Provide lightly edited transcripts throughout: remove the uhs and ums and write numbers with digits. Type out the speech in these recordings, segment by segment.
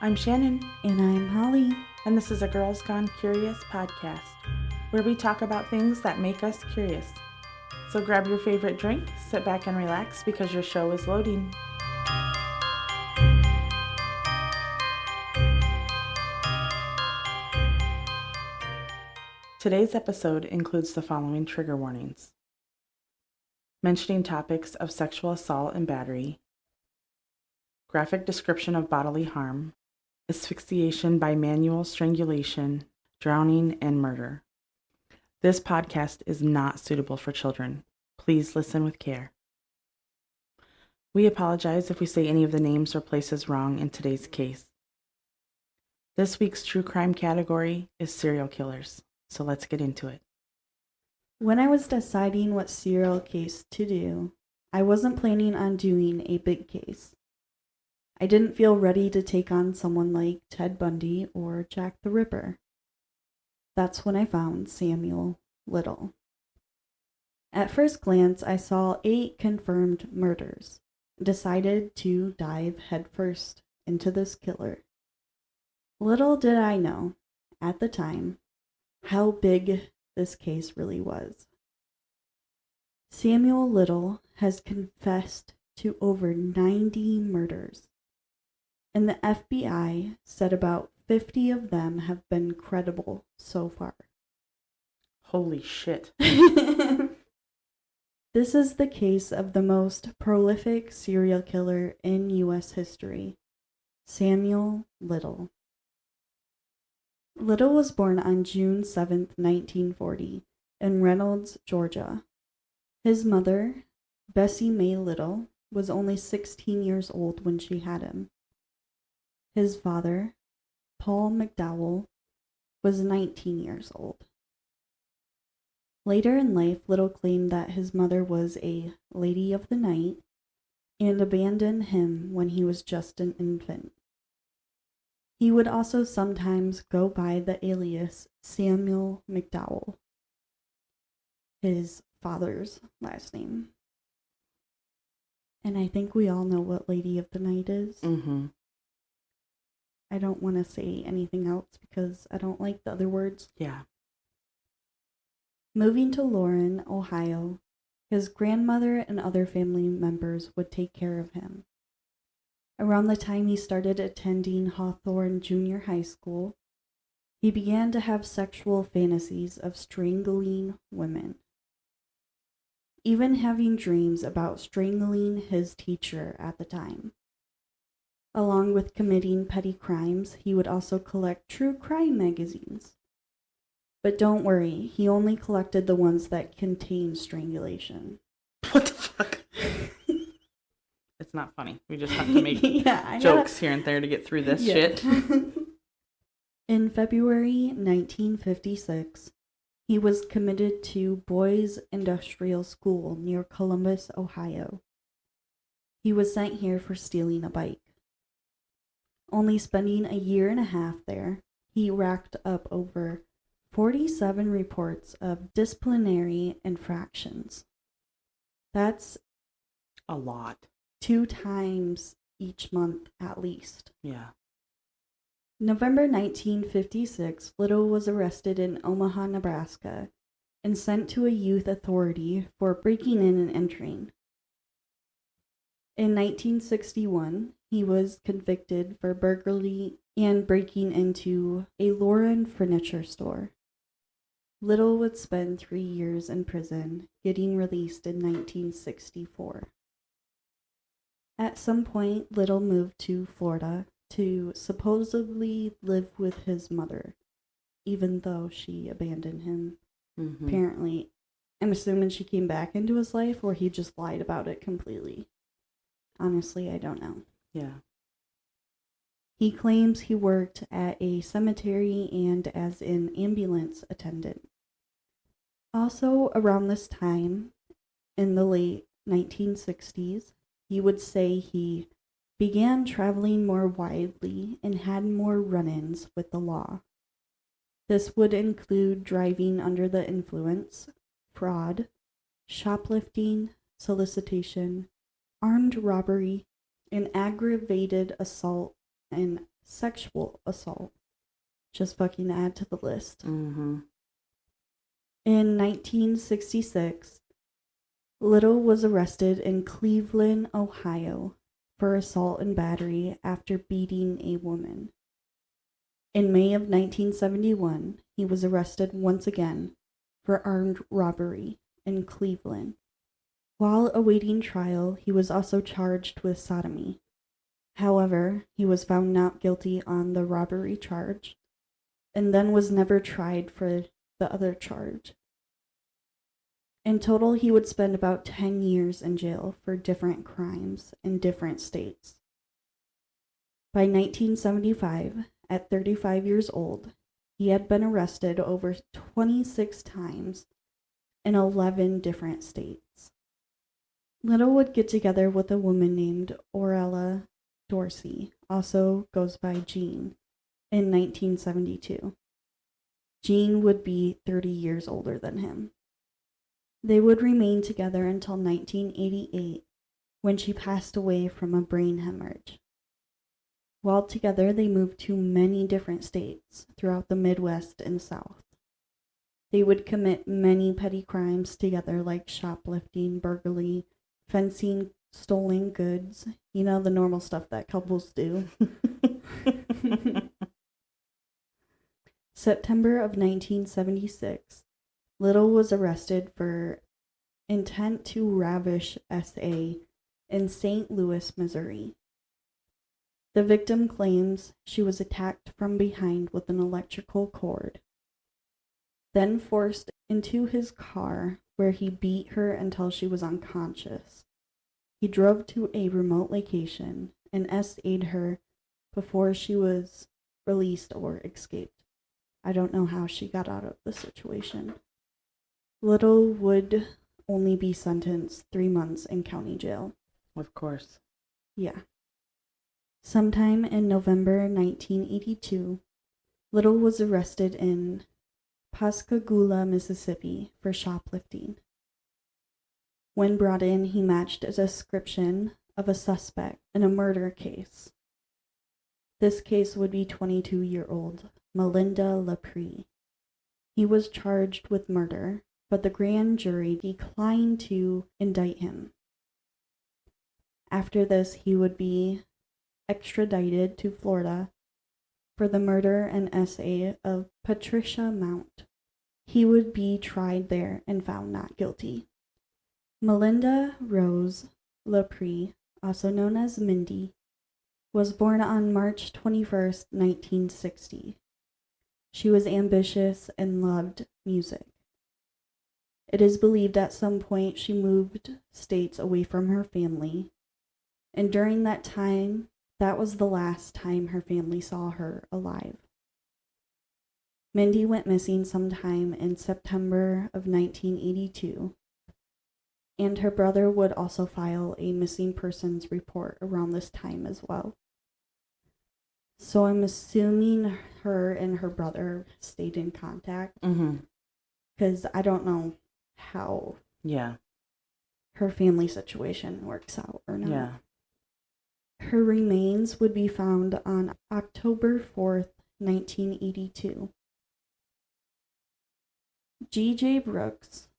I'm Shannon, And I'm Holly. and this is a Girls Gone Curious podcast, where we talk about things that make us curious. So grab your favorite drink, sit back and relax because your show is loading. Today's episode includes the following trigger warnings: mentioning topics of sexual assault and battery, graphic description of bodily harm, asphyxiation by manual strangulation, drowning, and murder. This podcast is not suitable for children. Please listen with care. We apologize if we say any of the names or places wrong in today's case. This week's true crime category is serial killers, so let's get into it. When I was deciding what serial case to do, I wasn't planning on doing a big case. I didn't feel ready to take on someone like Ted Bundy or Jack the Ripper. That's when I found Samuel Little. At first glance, I saw 8 confirmed murders. Decided to dive headfirst into this killer. Little did I know, at the time, how big this case really was. Samuel Little has confessed to over 90 murders, and the FBI said about 50 of them have been credible so far. Holy shit. This is the case of the most prolific serial killer in U.S. history, Samuel Little. Little was born on June 7, 1940, in Reynolds, Georgia. His mother, Bessie Mae Little, was only 16 years old when she had him. His father, Paul McDowell, was 19 years old. Later in life, Little claimed that his mother was a lady of the night and abandoned him when he was just an infant. He would also sometimes go by the alias Samuel McDowell, his father's last name. And I think we all know what Lady of the Night is. Mm-hmm. I don't want to say anything else because I don't like the other words. Yeah. Moving to Loren, Ohio, his grandmother and other family members would take care of him. Around the time he started attending Hawthorne Junior High School, he began to have sexual fantasies of strangling women, even having dreams about strangling his teacher at the time. Along with committing petty crimes, he would also collect true crime magazines. But don't worry, he only collected the ones that contained strangulation. What the fuck? It's not funny. We just have to make jokes here and there to get through this shit. In February 1956, he was committed to Boys Industrial School near Columbus, Ohio. He was sent here for stealing a bike. Only spending a year and a half there, he racked up over 47 reports of disciplinary infractions. That's a lot. 2 times each month at least. Yeah. November 1956, Little was arrested in Omaha, Nebraska, and sent to a youth authority for breaking in and entering. In 1961, he was convicted for burglary and breaking into a Loren furniture store. Little would spend 3 years in prison, getting released in 1964. At some point, Little moved to Florida to supposedly live with his mother, even though she abandoned him. Mm-hmm. Apparently, I'm assuming she came back into his life, or he just lied about it completely. Honestly, I don't know. Yeah. He claims he worked at a cemetery and as an ambulance attendant. Also, around this time, in the late 1960s, he would say he began traveling more widely and had more run-ins with the law. This would include driving under the influence, fraud, shoplifting, solicitation, armed robbery, and aggravated assault and sexual assault. Just fucking add to the list. Mm-hmm. In 1966, Little was arrested in Cleveland, Ohio, for assault and battery after beating a woman. In May of 1971, he was arrested once again for armed robbery in Cleveland. While awaiting trial, he was also charged with sodomy. However, he was found not guilty on the robbery charge and then was never tried for the other charge. In total, he would spend about 10 years in jail for different crimes in different states. By 1975, at 35 years old, he had been arrested over 26 times in 11 different states. Little would get together with a woman named Orella Dorsey, also goes by Jean, in 1972. Jean would be 30 years older than him. They would remain together until 1988, when she passed away from a brain hemorrhage. While together, they moved to many different states throughout the Midwest and South. They would commit many petty crimes together, like shoplifting, burglary, fencing, stolen goods. You know, the normal stuff that couples do. September of 1976, Little was arrested for intent to ravish S.A. in St. Louis, Missouri. The victim claims she was attacked from behind with an electrical cord, then forced into his car where he beat her until she was unconscious. He drove to a remote location and S.A'd her before she was released or escaped. I don't know how she got out of the situation. Little would only be sentenced 3 months in county jail. Of course. Yeah. Sometime in November 1982, Little was arrested in Pascagoula, Mississippi for shoplifting. When brought in, he matched a description of a suspect in a murder case. This case would be 22-year-old Melinda Lepre. He was charged with murder, but the grand jury declined to indict him. After this, he would be extradited to Florida for the murder and S.A. of Patricia Mount. He would be tried there and found not guilty. Melinda Rose Lepre, also known as Mindy, was born on March 21st, 1960. She was ambitious and loved music. It is believed at some point she moved states away from her family, and during that time, that was the last time her family saw her alive. Mindy went missing sometime in September of 1982, and her brother would also file a missing persons report around this time as well. So I'm assuming her and her brother stayed in contact, because I don't know how her family situation works out or not. Yeah. Her remains would be found on October 4th, 1982. G.J. Brooks,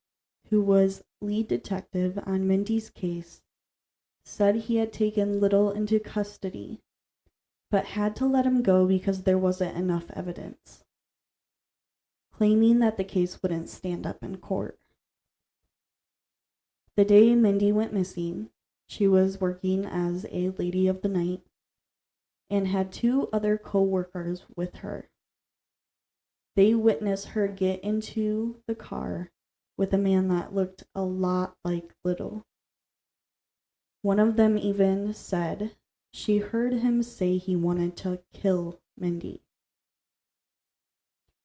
who was lead detective on Mindy's case, said he had taken Little into custody, but had to let him go because there wasn't enough evidence, claiming that the case wouldn't stand up in court. The day Mindy went missing, she was working as a lady of the night and had 2 other co-workers with her. They witnessed her get into the car with a man that looked a lot like Little. One of them even said she heard him say he wanted to kill Mindy.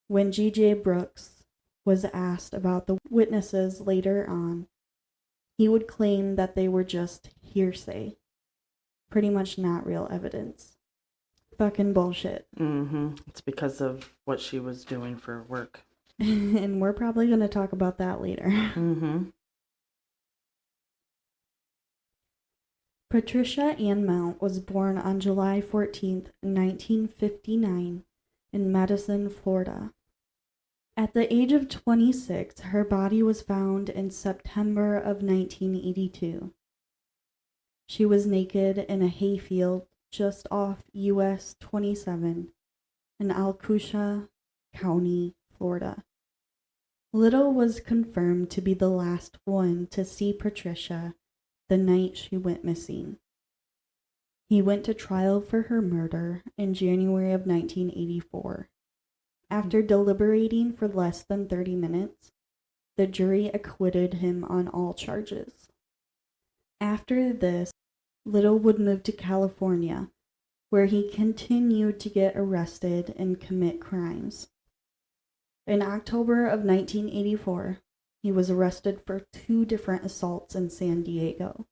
When G.J. Brooks was asked about the witnesses later on, he would claim that they were just hearsay, pretty much not real evidence. Fucking bullshit. It's because of what she was doing for work. And we're probably going to talk about that later. Patricia Ann Mount was born on July 14, 1959, in Madison, Florida. At the age of 26, her body was found in September of 1982. She was naked in a hayfield just off US 27 in Alcoota County, Florida. Little was confirmed to be the last one to see Patricia the night she went missing. He went to trial for her murder in January of 1984. After deliberating for less than 30 minutes, the jury acquitted him on all charges. After this, Little would move to California, where he continued to get arrested and commit crimes. In October of 1984, he was arrested for 2 different assaults in San Diego.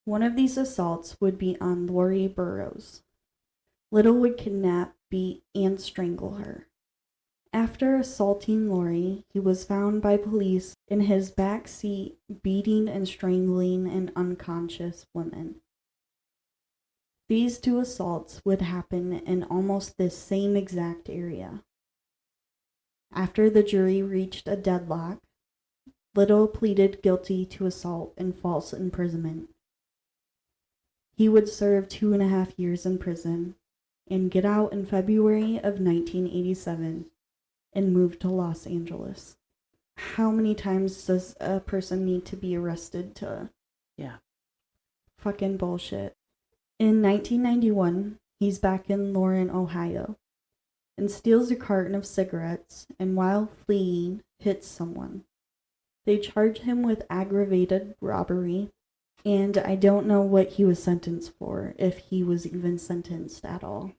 One of these assaults would be on Lori Burrows. Little would kidnap, beat, and strangle her. After assaulting Lori, he was found by police in his back seat beating and strangling an unconscious woman. These 2 assaults would happen in almost this same exact area. After the jury reached a deadlock, Little pleaded guilty to assault and false imprisonment. He would serve 2.5 years in prison and get out in February of 1987 and move to Los Angeles. How many times does a person need to be arrested to? Yeah. Fucking bullshit. In 1991, he's back in Loren, Ohio, and steals a carton of cigarettes, and while fleeing, hits someone. They charge him with aggravated robbery, and I don't know what he was sentenced for, if he was even sentenced at all.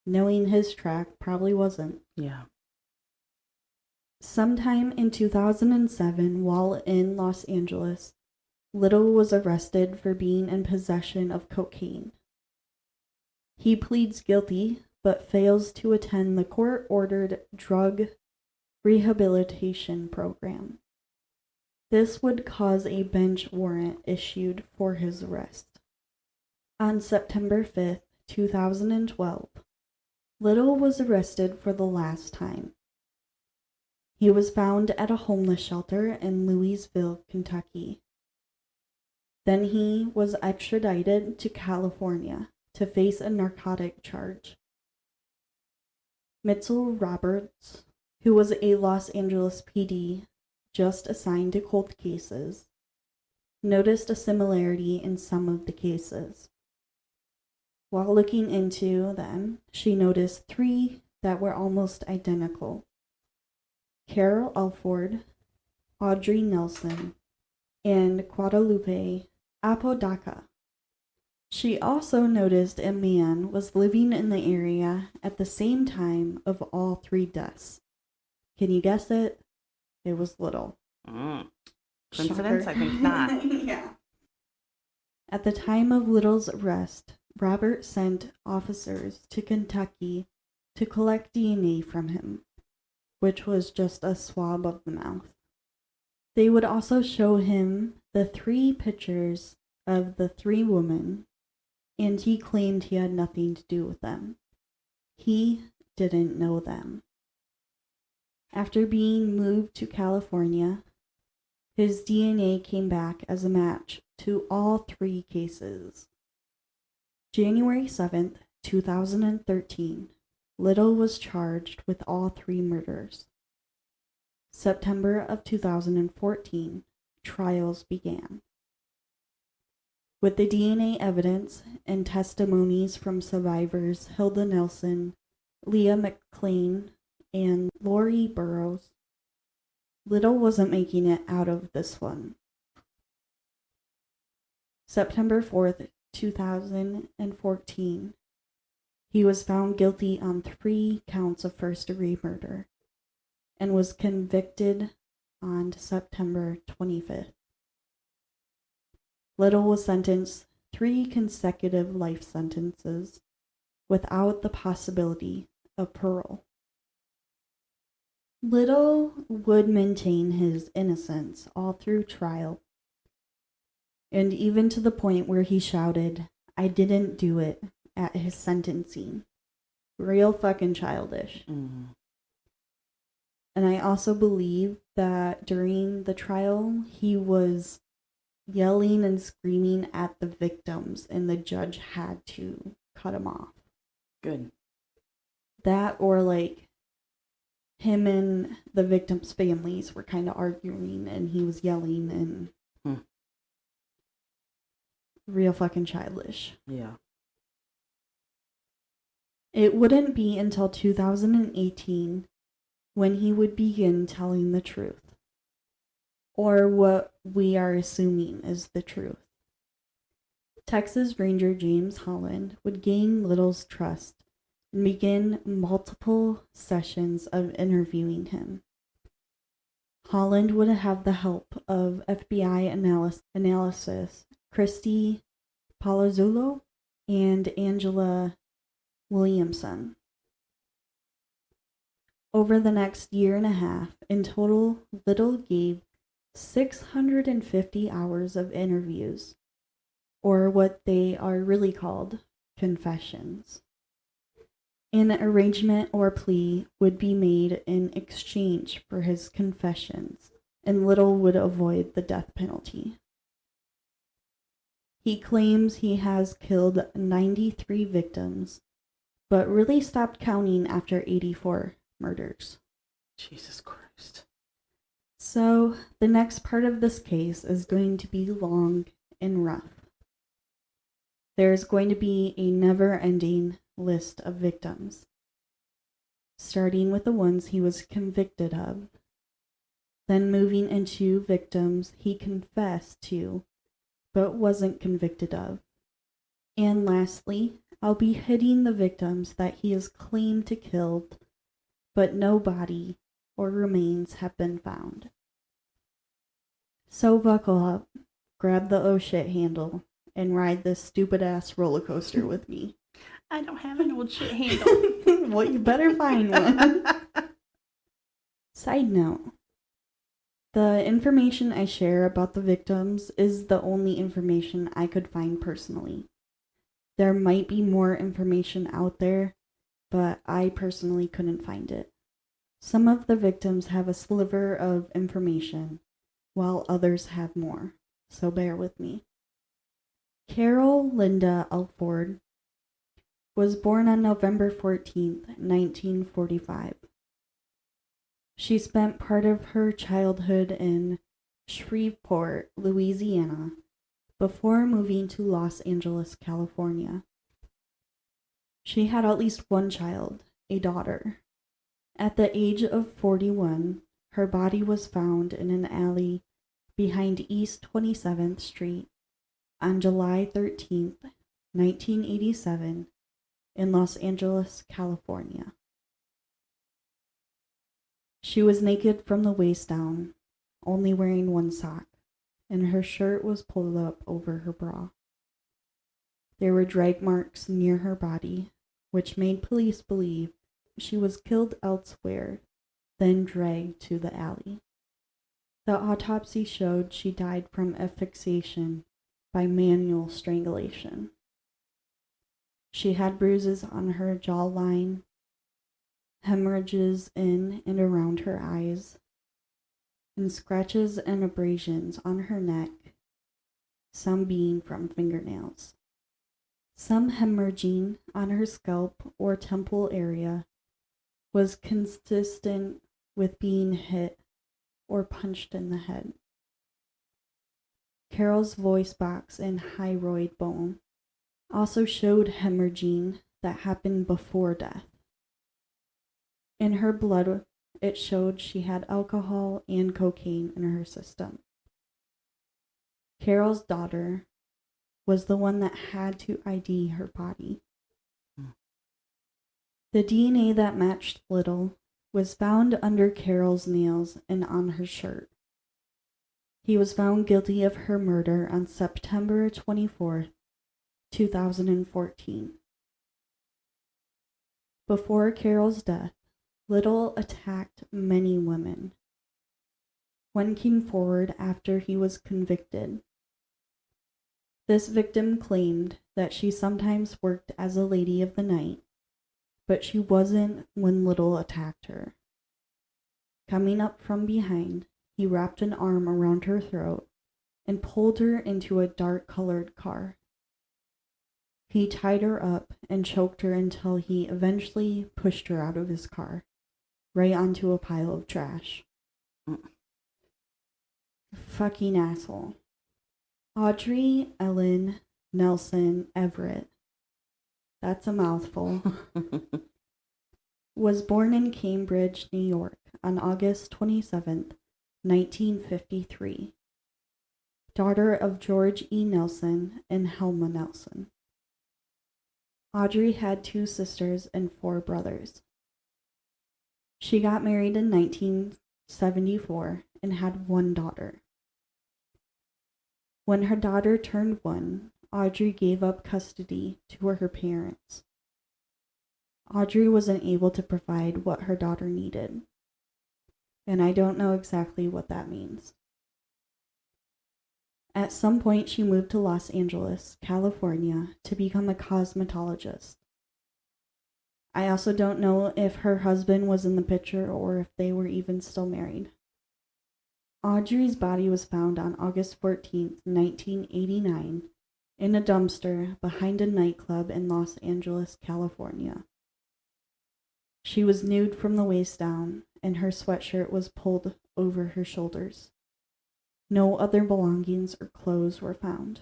Knowing his track, probably wasn't. Yeah. Sometime in 2007, while in Los Angeles, Little was arrested for being in possession of cocaine. He pleads guilty, but fails to attend the court-ordered drug rehabilitation program. This would cause a bench warrant issued for his arrest. On September 5th, 2012, Little was arrested for the last time. He was found at a homeless shelter in Louisville, Kentucky. Then he was extradited to California to face a narcotic charge. Mitchell Roberts, who was a Los Angeles PD just assigned to cold cases, noticed a similarity in some of the cases. While looking into them, she noticed 3 that were almost identical: Carol Alford, Audrey Nelson, and Guadalupe Apodaca. She also noticed a man was living in the area at the same time of all 3 deaths. Can you guess it? It was Little. Coincidence? Shocker. I think not. Yeah. At the time of Little's arrest, Robert sent officers to Kentucky to collect DNA from him, which was just a swab of the mouth. They would also show him the 3 pictures of the 3 women, and he claimed he had nothing to do with them. He didn't know them. After being moved to California, his DNA came back as a match to all 3 cases. January 7th, 2013, Little was charged with all 3 murders. September of 2014, trials began. With the DNA evidence and testimonies from survivors Hilda Nelson, Leah McLean, and Lori Burrows, Little wasn't making it out of this one. September 4th, 2014, he was found guilty on 3 counts of first-degree murder and was convicted on September 25th. Little was sentenced 3 consecutive life sentences without the possibility of parole. Little would maintain his innocence all through trial. and even to the point where he shouted, "I didn't do it," at his sentencing. Real fucking childish. Mm. And I also believe that during the trial, he was yelling and screaming at the victims, and the judge had to cut him off. Good. That, or like him and the victims' families were kind of arguing, and he was yelling and real fucking childish. Yeah. It wouldn't be until 2018 when he would begin telling the truth, or what we are assuming is the truth. Texas Ranger James Holland would gain Little's trust and begin multiple sessions of interviewing him. Holland would have the help of FBI analysis Christy Palazzolo and Angela Williamson. Over the next year and a half, in total, Little gave 650 hours of interviews, or what they are really called, confessions. An arrangement or plea would be made in exchange for his confessions, and Little would avoid the death penalty. He claims he has killed 93 victims, but really stopped counting after 84 murders. Jesus Christ. So, the next part of this case is going to be long and rough. There's going to be a never-ending list of victims, starting with the ones he was convicted of, then moving into victims he confessed to but wasn't convicted of, and lastly, I'll be hitting the victims that he has claimed to killed, but no body or remains have been found. So buckle up, grab the oh shit handle, and ride this stupid ass roller coaster with me. I don't have an old shit handle. Well, you better find one. Side note. The information I share about the victims is the only information I could find personally. There might be more information out there, but I personally couldn't find it. Some of the victims have a sliver of information, while others have more, so bear with me. Carol Linda Alford was born on November 14th, 1945. She spent part of her childhood in Shreveport, Louisiana, before moving to Los Angeles, California. She had at least one child, a daughter. At the age of 41, her body was found in an alley behind East 27th Street on July 13th, 1987, in Los Angeles, California. She was naked from the waist down, only wearing one sock, and her shirt was pulled up over her bra. There were drag marks near her body, which made police believe she was killed elsewhere, then dragged to the alley. The autopsy showed she died from asphyxiation by manual strangulation. She had bruises on her jawline, hemorrhages in and around her eyes, and scratches and abrasions on her neck, some being from fingernails. Some hemorrhaging on her scalp or temple area was consistent with being hit or punched in the head. Carol's voice box and hyoid bone also showed hemorrhaging that happened before death. In her blood, it showed she had alcohol and cocaine in her system. Carol's daughter was the one that had to ID her body. The DNA that matched Little was found under Carol's nails and on her shirt. He was found guilty of her murder on September 24th, 2014. Before Carol's death, Little attacked many women. One came forward after he was convicted. This victim claimed that she sometimes worked as a lady of the night, but she wasn't when Little attacked her. Coming up from behind, he wrapped an arm around her throat and pulled her into a dark-colored car. He tied her up and choked her until he eventually pushed her out of his car, right onto a pile of trash. Fucking asshole. Audrey Ellen Nelson Everett, that's a mouthful, was born in Cambridge, New York on August 27, 1953. Daughter of George E. Nelson and Helma Nelson. Audrey had 2 sisters and 4 brothers. She got married in 1974 and had 1 daughter. When her daughter turned 1, Audrey gave up custody to her parents. Audrey wasn't able to provide what her daughter needed, and I don't know exactly what that means. At some point, she moved to Los Angeles, California, to become a cosmetologist. I also don't know if her husband was in the picture or if they were even still married. Audrey's body was found on August 14, 1989, in a dumpster behind a nightclub in Los Angeles, California. She was nude from the waist down, and her sweatshirt was pulled over her shoulders. No other belongings or clothes were found.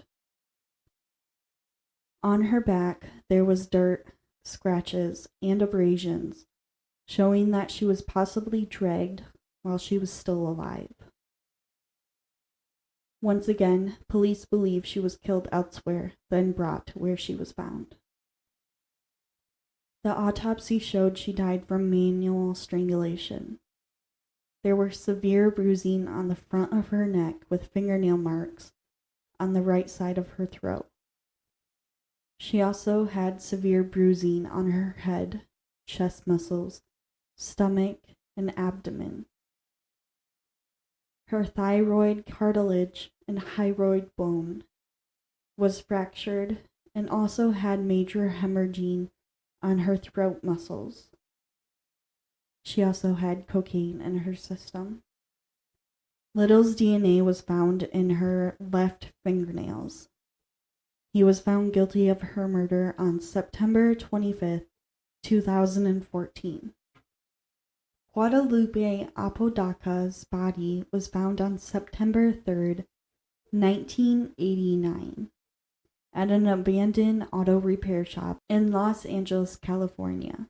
On her back, there was dirt, scratches, and abrasions, showing that she was possibly dragged while she was still alive. Once again, police believe she was killed elsewhere, then brought to where she was found. The autopsy showed she died from manual strangulation. There were severe bruising on the front of her neck with fingernail marks on the right side of her throat. She also had severe bruising on her head, chest muscles, stomach, and abdomen. Her thyroid cartilage and hyoid bone was fractured and also had major hemorrhaging on her throat muscles. She also had cocaine in her system. Little's DNA was found in her left fingernails. He was found guilty of her murder on September 25th, 2014. Guadalupe Apodaca's body was found on September 3rd, 1989, at an abandoned auto repair shop in Los Angeles, California.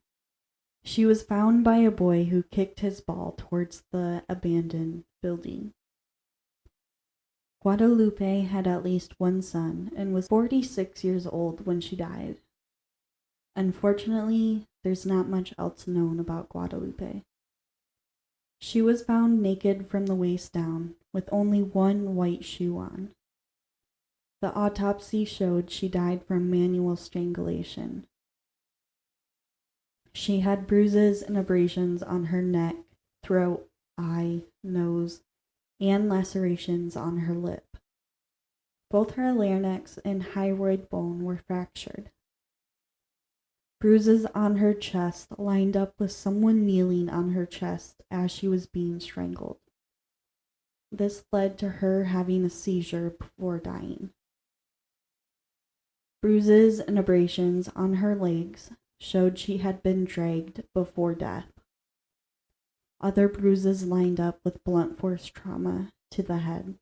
She was found by a boy who kicked his ball towards the abandoned building. Guadalupe had at least 1 son and was 46 years old when she died. Unfortunately, there's not much else known about Guadalupe. She was found naked from the waist down, with only 1 white shoe on. The autopsy showed she died from manual strangulation. She had bruises and abrasions on her neck, throat, eye, nose, and lacerations on her lip. Both her larynx and hyoid bone were fractured. Bruises on her chest lined up with someone kneeling on her chest as she was being strangled. This led to her having a seizure before dying. Bruises and abrasions on her legs showed she had been dragged before death. Other bruises lined up with blunt force trauma to the head.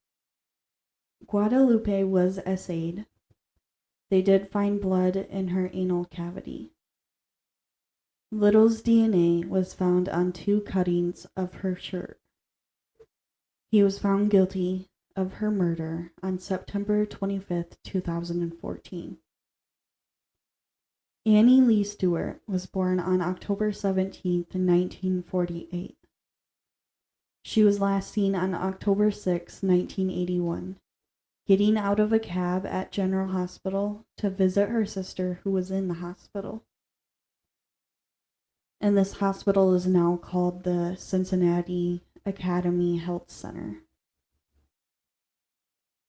Guadalupe was assayed. They did find blood in her anal cavity. Little's DNA was found on 2 cuttings of her shirt. He was found guilty of her murder on September 25th, 2014. Annie Lee Stewart was born on October 17th, 1948. She was last seen on October 6, 1981, getting out of a cab at General Hospital to visit her sister who was in the hospital. And this hospital is now called the Cincinnati Academy Health Center.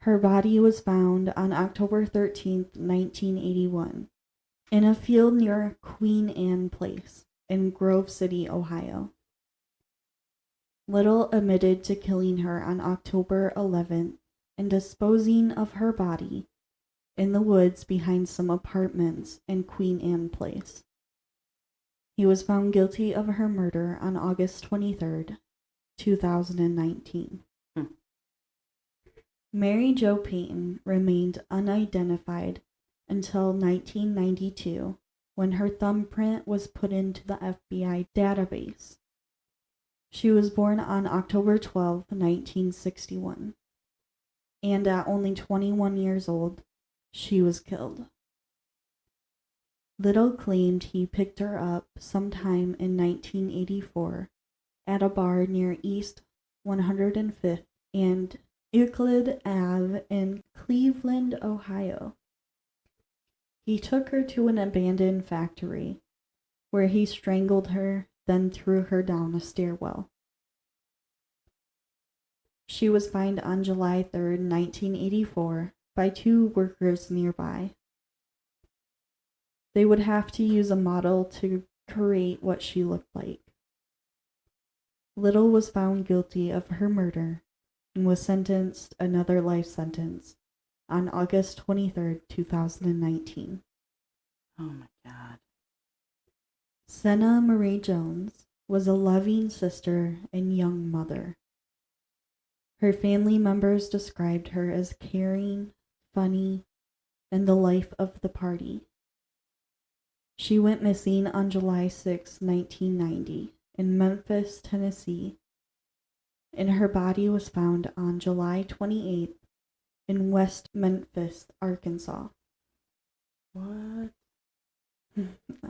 Her body was found on October 13th, 1981, in a field near Queen Anne Place in Grove City, Ohio. Little admitted to killing her on October 11th and disposing of her body in the woods behind some apartments in Queen Anne Place. He was found guilty of her murder on August 23rd, 2019. Mary Jo Payton remained unidentified until 1992, when her thumbprint was put into the FBI database. She was born on October 12, 1961, and at only 21 years old, she was killed. Little claimed he picked her up sometime in 1984 at a bar near East 105th and Euclid Ave in Cleveland, Ohio. He took her to an abandoned factory where he strangled her, then threw her down a stairwell. She was found on July 3rd, 1984, by two workers nearby. They would have to use a model to create what she looked like. Little was found guilty of her murder and was sentenced another life sentence on August 23rd, 2019. Oh my God. Senna Marie Jones was a loving sister and young mother. Her family members described her as caring, funny, and the life of the party. She went missing on July 6, 1990, in Memphis, Tennessee, and her body was found on July 28th in West Memphis, Arkansas. What?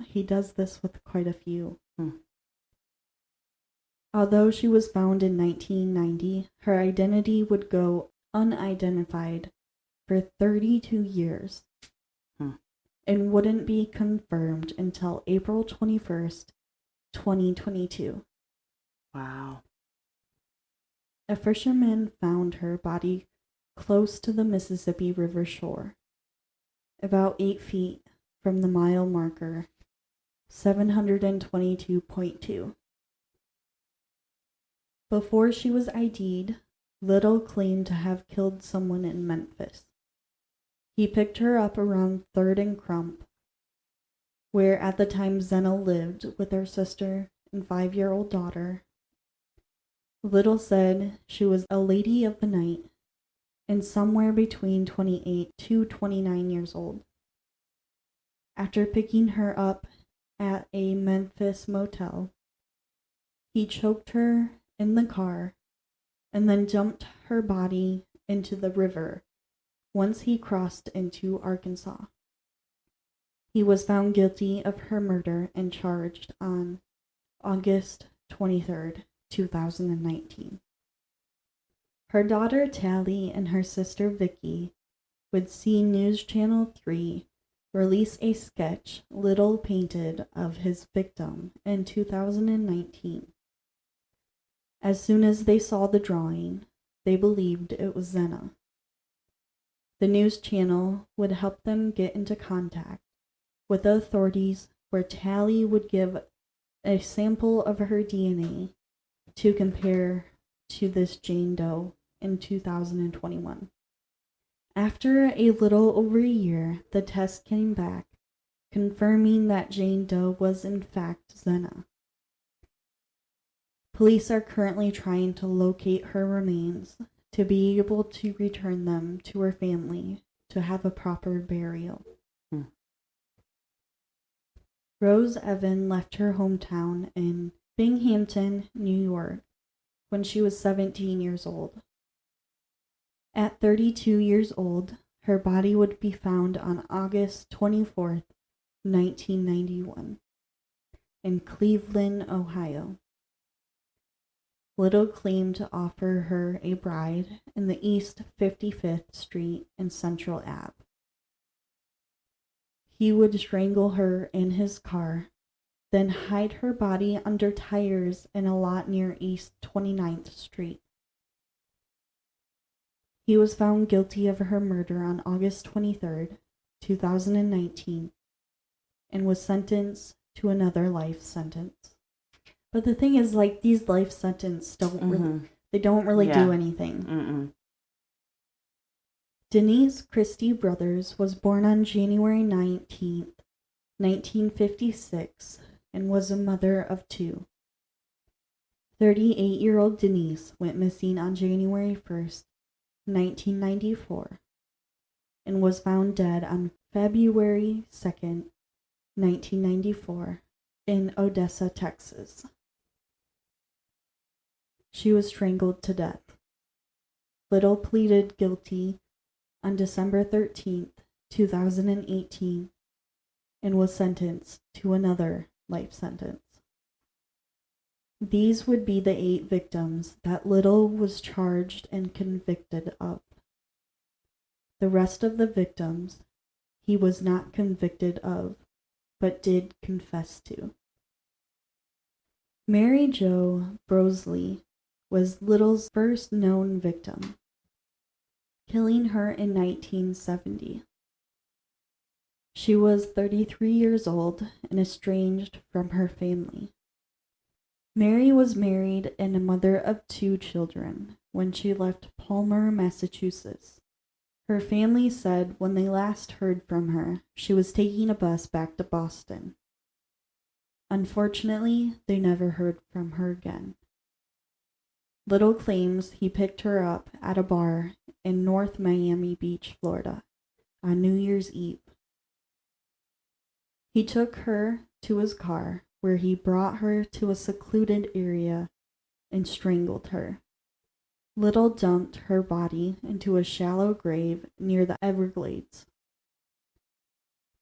He does this with quite a few. Although she was found in 1990, her identity would go unidentified for 32 years and wouldn't be confirmed until April 21st, 2022. Wow. A fisherman found her body close to the Mississippi River shore, about 8 feet from the mile marker, 722.2. Before she was ID'd, Little claimed to have killed someone in Memphis. He picked her up around 3rd and Crump, where at the time Zena lived with her sister and 5-year-old daughter. Little said she was a lady of the night and somewhere between 28 to 29 years old. After picking her up at a Memphis motel, he choked her in the car and then dumped her body into the river once he crossed into Arkansas. He was found guilty of her murder and charged on August 23rd, 2019. Her daughter Tally and her sister Vicky would see News Channel 3 release a sketch Little painted of his victim in 2019. As soon as they saw the drawing, they believed it was Zena. The news channel would help them get into contact with the authorities, where Tally would give a sample of her DNA to compare to this Jane Doe in 2021. After a little over a year, the test came back, confirming that Jane Doe was in fact Zena. Police are currently trying to locate her remains to be able to return them to her family to have a proper burial. Rose Evan left her hometown in Binghamton, New York, when she was 17 years old. At 32 years old, her body would be found on August 24th, 1991, in Cleveland, Ohio. Little claimed to offer her a bride in the East 55th Street and Central Ave. He would strangle her in his car, then hide her body under tires in a lot near East 29th Street. He was found guilty of her murder on August 23rd, 2019, and was sentenced to another life sentence. But the thing is, like, these life sentences don't really do anything. Mm-mm. Denise Christie Brothers was born on January 19th, 1956, and was a mother of two. 38-year-old Denise went missing on January 1st, 1994, and was found dead on February 2nd, 1994, in Odessa, Texas. She was strangled to death. Little pleaded guilty on December 13th, 2018, and was sentenced to another life sentence. These would be the 8 victims that Little was charged and convicted of. The rest of the victims he was not convicted of, but did confess to. Mary Jo Brosley was Little's first known victim, killing her in 1970. She was 33 years old and estranged from her family. Mary was married and a mother of 2 children when she left Palmer, Massachusetts. Her family said when they last heard from her, she was taking a bus back to Boston. Unfortunately, they never heard from her again. Little claims he picked her up at a bar in North Miami Beach, Florida, on New Year's Eve. He took her to his car, where he brought her to a secluded area and strangled her. Little dumped her body into a shallow grave near the Everglades.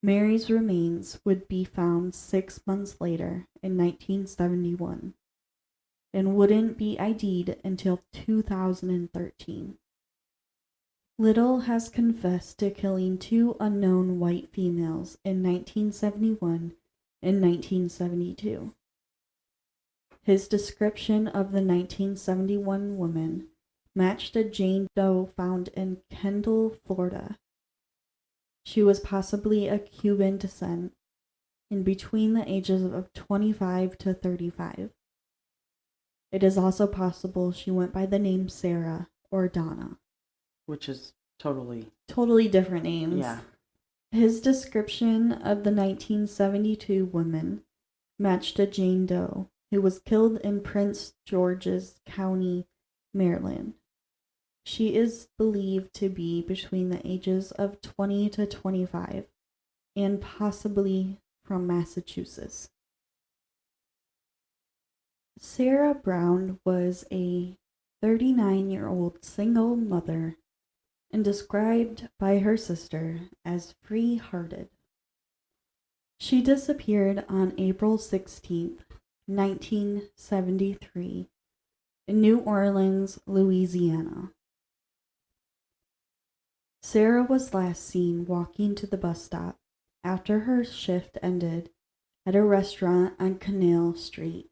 Mary's remains would be found 6 months later in 1971 and wouldn't be ID'd until 2013. Little has confessed to killing 2 unknown white females in 1971 and 1972. His description of the 1971 woman matched a Jane Doe found in Kendall, Florida. She was possibly of Cuban descent and between the ages of 25 to 35. It is also possible she went by the name Sarah or Donna. Which is totally different names. Yeah. His description of the 1972 woman matched a Jane Doe who was killed in Prince George's County, Maryland. She is believed to be between the ages of 20 to 25 and possibly from Massachusetts. Sarah Brown was a 39-year-old single mother and described by her sister as free-hearted. She disappeared on April 16, 1973, in New Orleans, Louisiana. Sarah was last seen walking to the bus stop after her shift ended at a restaurant on Canal Street.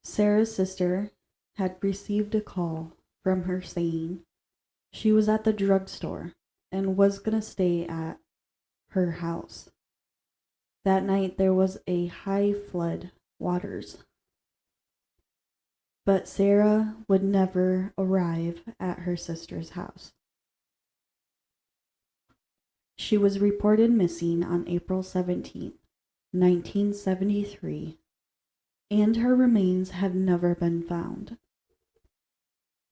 Sarah's sister had received a call from her saying she was at the drugstore and was going to stay at her house. That night there was a high flood waters, but Sarah would never arrive at her sister's house. She was reported missing on April 17, 1973, and her remains have never been found.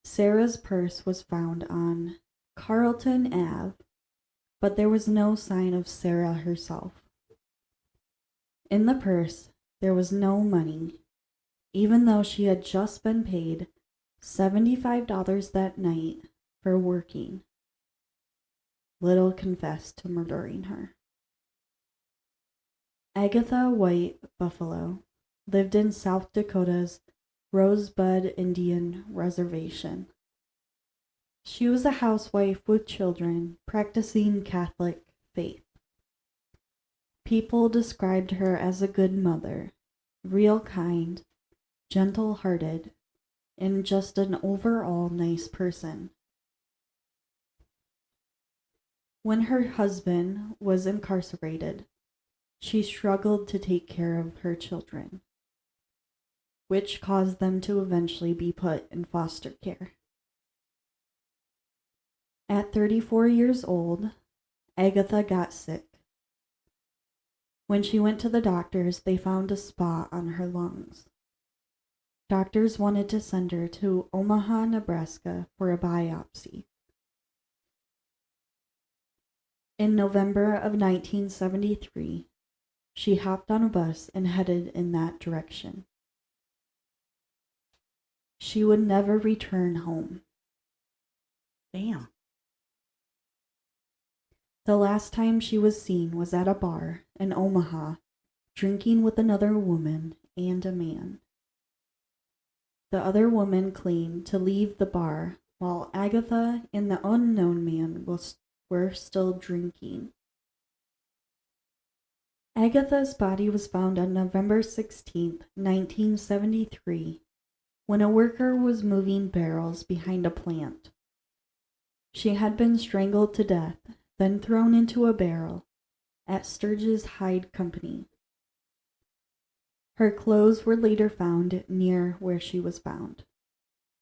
Sarah's purse was found on Carlton Ave, but there was no sign of Sarah herself. In the purse, there was no money, even though she had just been paid $75 that night for working. Little confessed to murdering her. Agatha White Buffalo lived in South Dakota's Rosebud Indian Reservation. She was a housewife with children practicing Catholic faith. People described her as a good mother, real kind, gentle-hearted, and just an overall nice person. When her husband was incarcerated, she struggled to take care of her children, which caused them to eventually be put in foster care. At 34 years old, Agatha got sick. When she went to the doctors, they found a spot on her lungs. Doctors wanted to send her to Omaha, Nebraska for a biopsy. In November of 1973, she hopped on a bus and headed in that direction. She would never return home. Damn. The last time she was seen was at a bar in Omaha, drinking with another woman and a man. The other woman claimed to leave the bar while Agatha and the unknown man were still drinking. Agatha's body was found on November 16, 1973, when a worker was moving barrels behind a plant. She had been strangled to death, then thrown into a barrel at Sturgis Hide Company. Her clothes were later found near where she was found.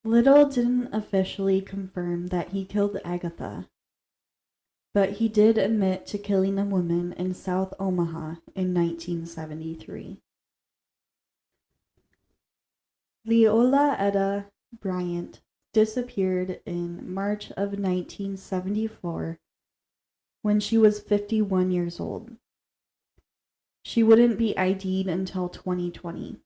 Little didn't officially confirm that he killed Agatha, but he did admit to killing a woman in South Omaha in 1973. Leola Etta Bryant disappeared in March of 1974 when she was 51 years old. She wouldn't be ID'd until 2020.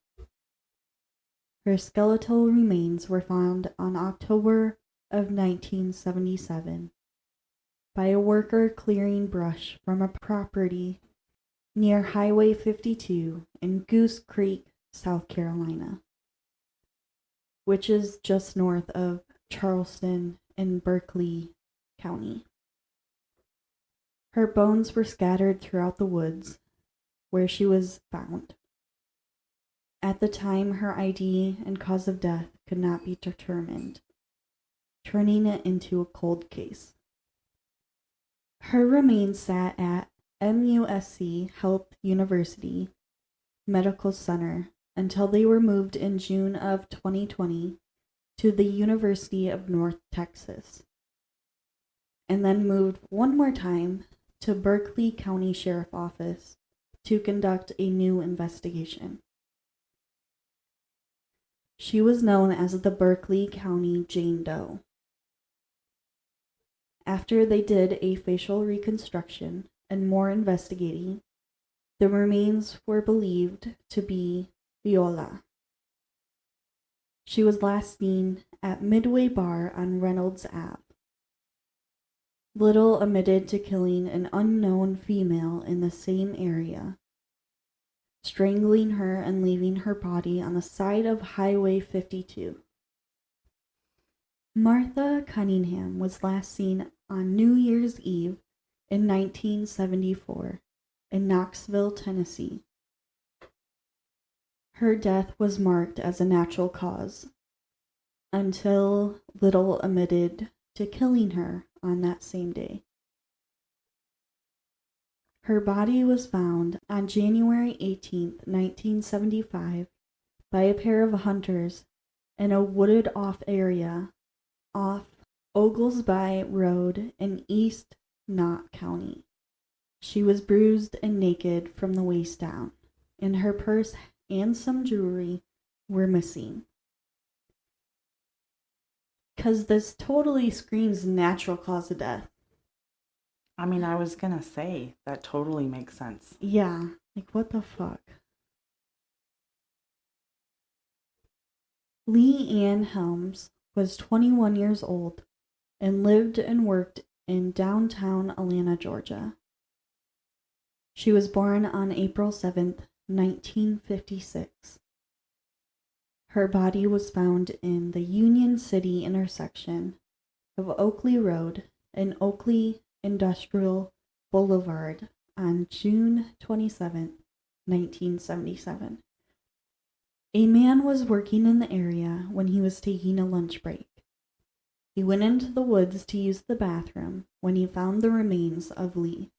Her skeletal remains were found on October of 1977 by a worker clearing brush from a property near Highway 52 in Goose Creek, South Carolina, which is just north of Charleston in Berkeley County. Her bones were scattered throughout the woods where she was found. At the time, her ID and cause of death could not be determined, turning it into a cold case. Her remains sat at MUSC Health University Medical Center until they were moved in June of 2020 to the University of North Texas, and then moved one more time to Berkeley County Sheriff Office to conduct a new investigation. She was known as the Berkeley County Jane Doe. After they did a facial reconstruction and more investigating, the remains were believed to be Leola. She was last seen at Midway Bar on Reynolds Ave. Little admitted to killing an unknown female in the same area, strangling her and leaving her body on the side of Highway 52. Martha Cunningham was last seen on New Year's Eve in 1974 in Knoxville, Tennessee. Her death was marked as a natural cause until Little admitted to killing her on that same day. Her body was found on January 18, 1975, by a pair of hunters in a wooded-off area off Oglesby Road in East Knott County. She was bruised and naked from the waist down, and her purse and some jewelry were missing. 'Cause this totally screams natural cause of death. I mean, I was gonna say, that totally makes sense. Yeah, like what the fuck? Lee Ann Helms was 21 years old and lived and worked in downtown Atlanta, Georgia. She was born on April 7th, 1956. Her body was found in the Union City intersection of Oakley Road and Oakley Industrial Boulevard on June 27, 1977. A man was working in the area when he was taking a lunch break. He went into the woods to use the bathroom when he found the remains of Lee.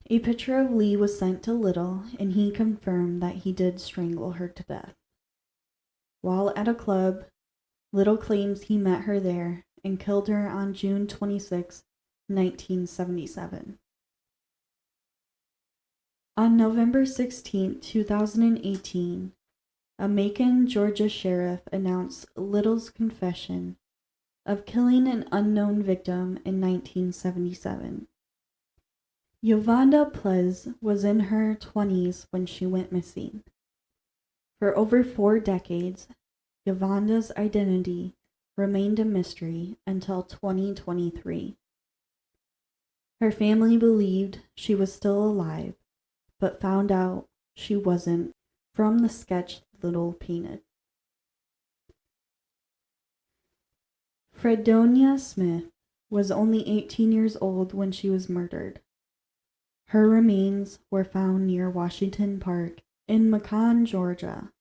A picture of Lee was sent to Little, and he confirmed that he did strangle her to death. While at a club, Little claims he met her there and killed her on June 26, 1977. On November 16, 2018, a Macon, Georgia sheriff announced Little's confession of killing an unknown victim in 1977. Yolanda Plez was in her 20s when she went missing. For over 4 decades, Yolanda's identity remained a mystery until 2023. Her family believed she was still alive, but found out she wasn't from the sketch Little painted. Fredonia Smith was only 18 years old when she was murdered. Her remains were found near Washington Park in Macon, Georgia.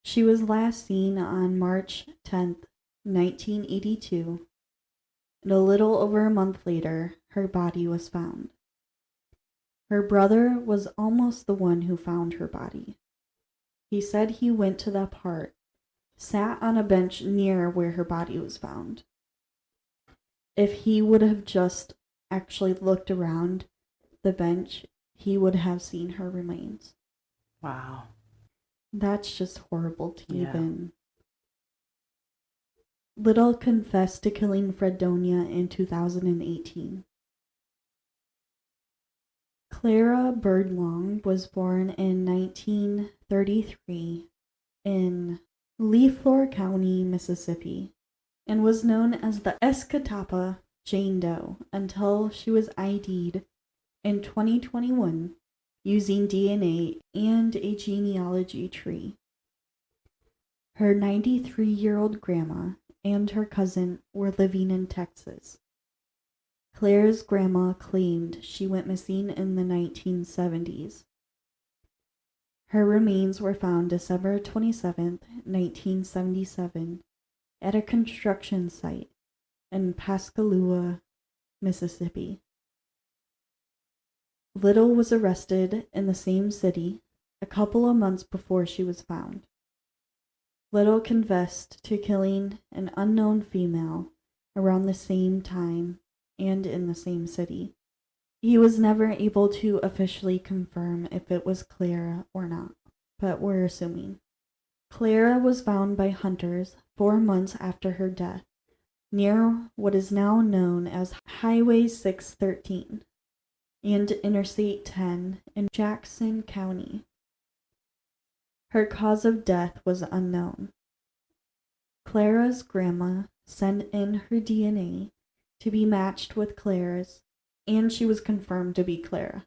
She was last seen on March 10, 1982, and a little over a month later, her body was found. Her brother was almost the one who found her body. He said he went to the park, sat on a bench near where her body was found. If he would have just actually looked around the bench, he would have seen her remains. Wow. That's just horrible to Yeah. even. Little confessed to killing Fredonia in 2018. Clara Birdlong was born in 1933 in Leflore County, Mississippi, and was known as the Escatapa Jane Doe until she was ID'd in 2021 using DNA and a genealogy tree. Her 93-year-old grandma and her cousin were living in Texas. Claire's grandma claimed she went missing in the 1970s. Her remains were found December 27, 1977, at a construction site in Pascagoula, Mississippi. Little was arrested in the same city a couple of months before she was found. Little confessed to killing an unknown female around the same time and in the same city. He was never able to officially confirm if it was Clara or not, but we're assuming. Clara was found by hunters 4 months after her death, near what is now known as Highway 613 and Interstate 10 in Jackson County. Her cause of death was unknown. Clara's grandma sent in her DNA to be matched with Clara's, and she was confirmed to be Clara.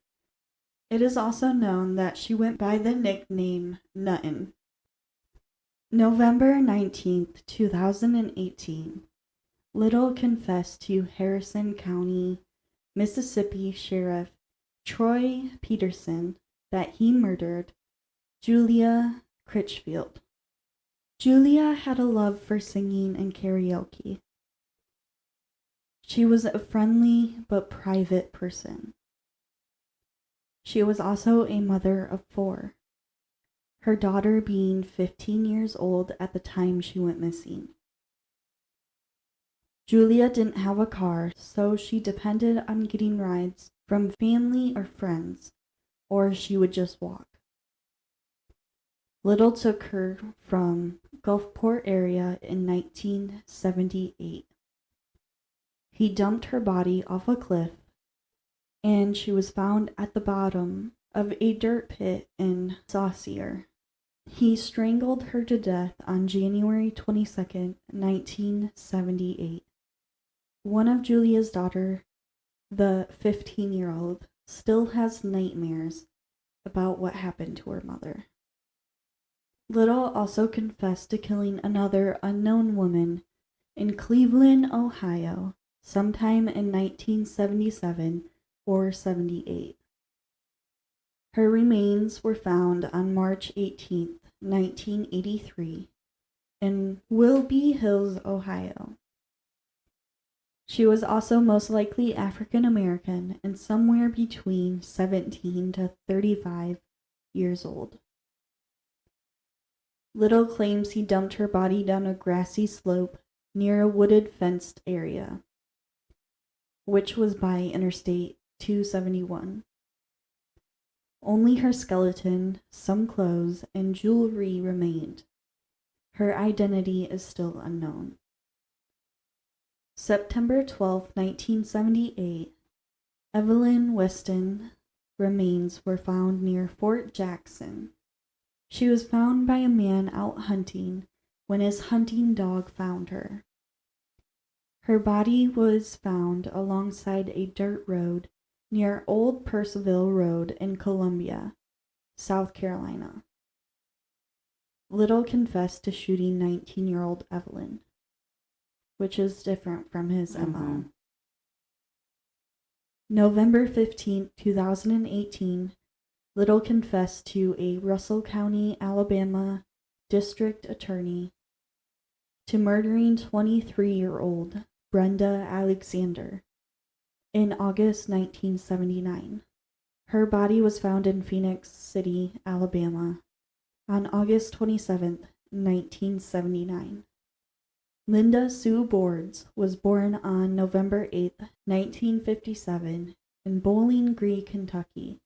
It is also known that she went by the nickname Nuttin. November 19th, 2018, Little confessed to Harrison County, Mississippi Sheriff Troy Peterson that he murdered Julia Critchfield. Julia had a love for singing and karaoke. She was a friendly but private person. She was also a mother of 4, her daughter being 15 years old at the time she went missing. Julia didn't have a car, so she depended on getting rides from family or friends, or she would just walk. Little took her from Gulfport area in 1978. He dumped her body off a cliff, and she was found at the bottom of a dirt pit in Saucier. He strangled her to death on January 22, 1978. One of Julia's daughter, the 15-year-old, still has nightmares about what happened to her mother. Little also confessed to killing another unknown woman in Cleveland, Ohio, sometime in 1977 or 78. Her remains were found on March 18, 1983, in Willoughby Hills, Ohio. She was also most likely African American and somewhere between 17 to 35 years old. Little claims he dumped her body down a grassy slope near a wooded fenced area, which was by Interstate 271. Only her skeleton, some clothes, and jewelry remained. Her identity is still unknown. September 12, 1978, Evelyn Weston remains were found near Fort Jackson. She was found by a man out hunting when his hunting dog found her. Her body was found alongside a dirt road near Old Percival Road in Columbia, South Carolina. Little confessed to shooting 19-year-old Evelyn, which is different from his MO. November 15, 2018, Little confessed to a Russell County, Alabama district attorney to murdering 23-year-old Brenda Alexander in August 1979. Her body was found in Phoenix City, Alabama on August 27, 1979. Linda Sue Boards was born on November 8, 1957 in Bowling Green, Kentucky.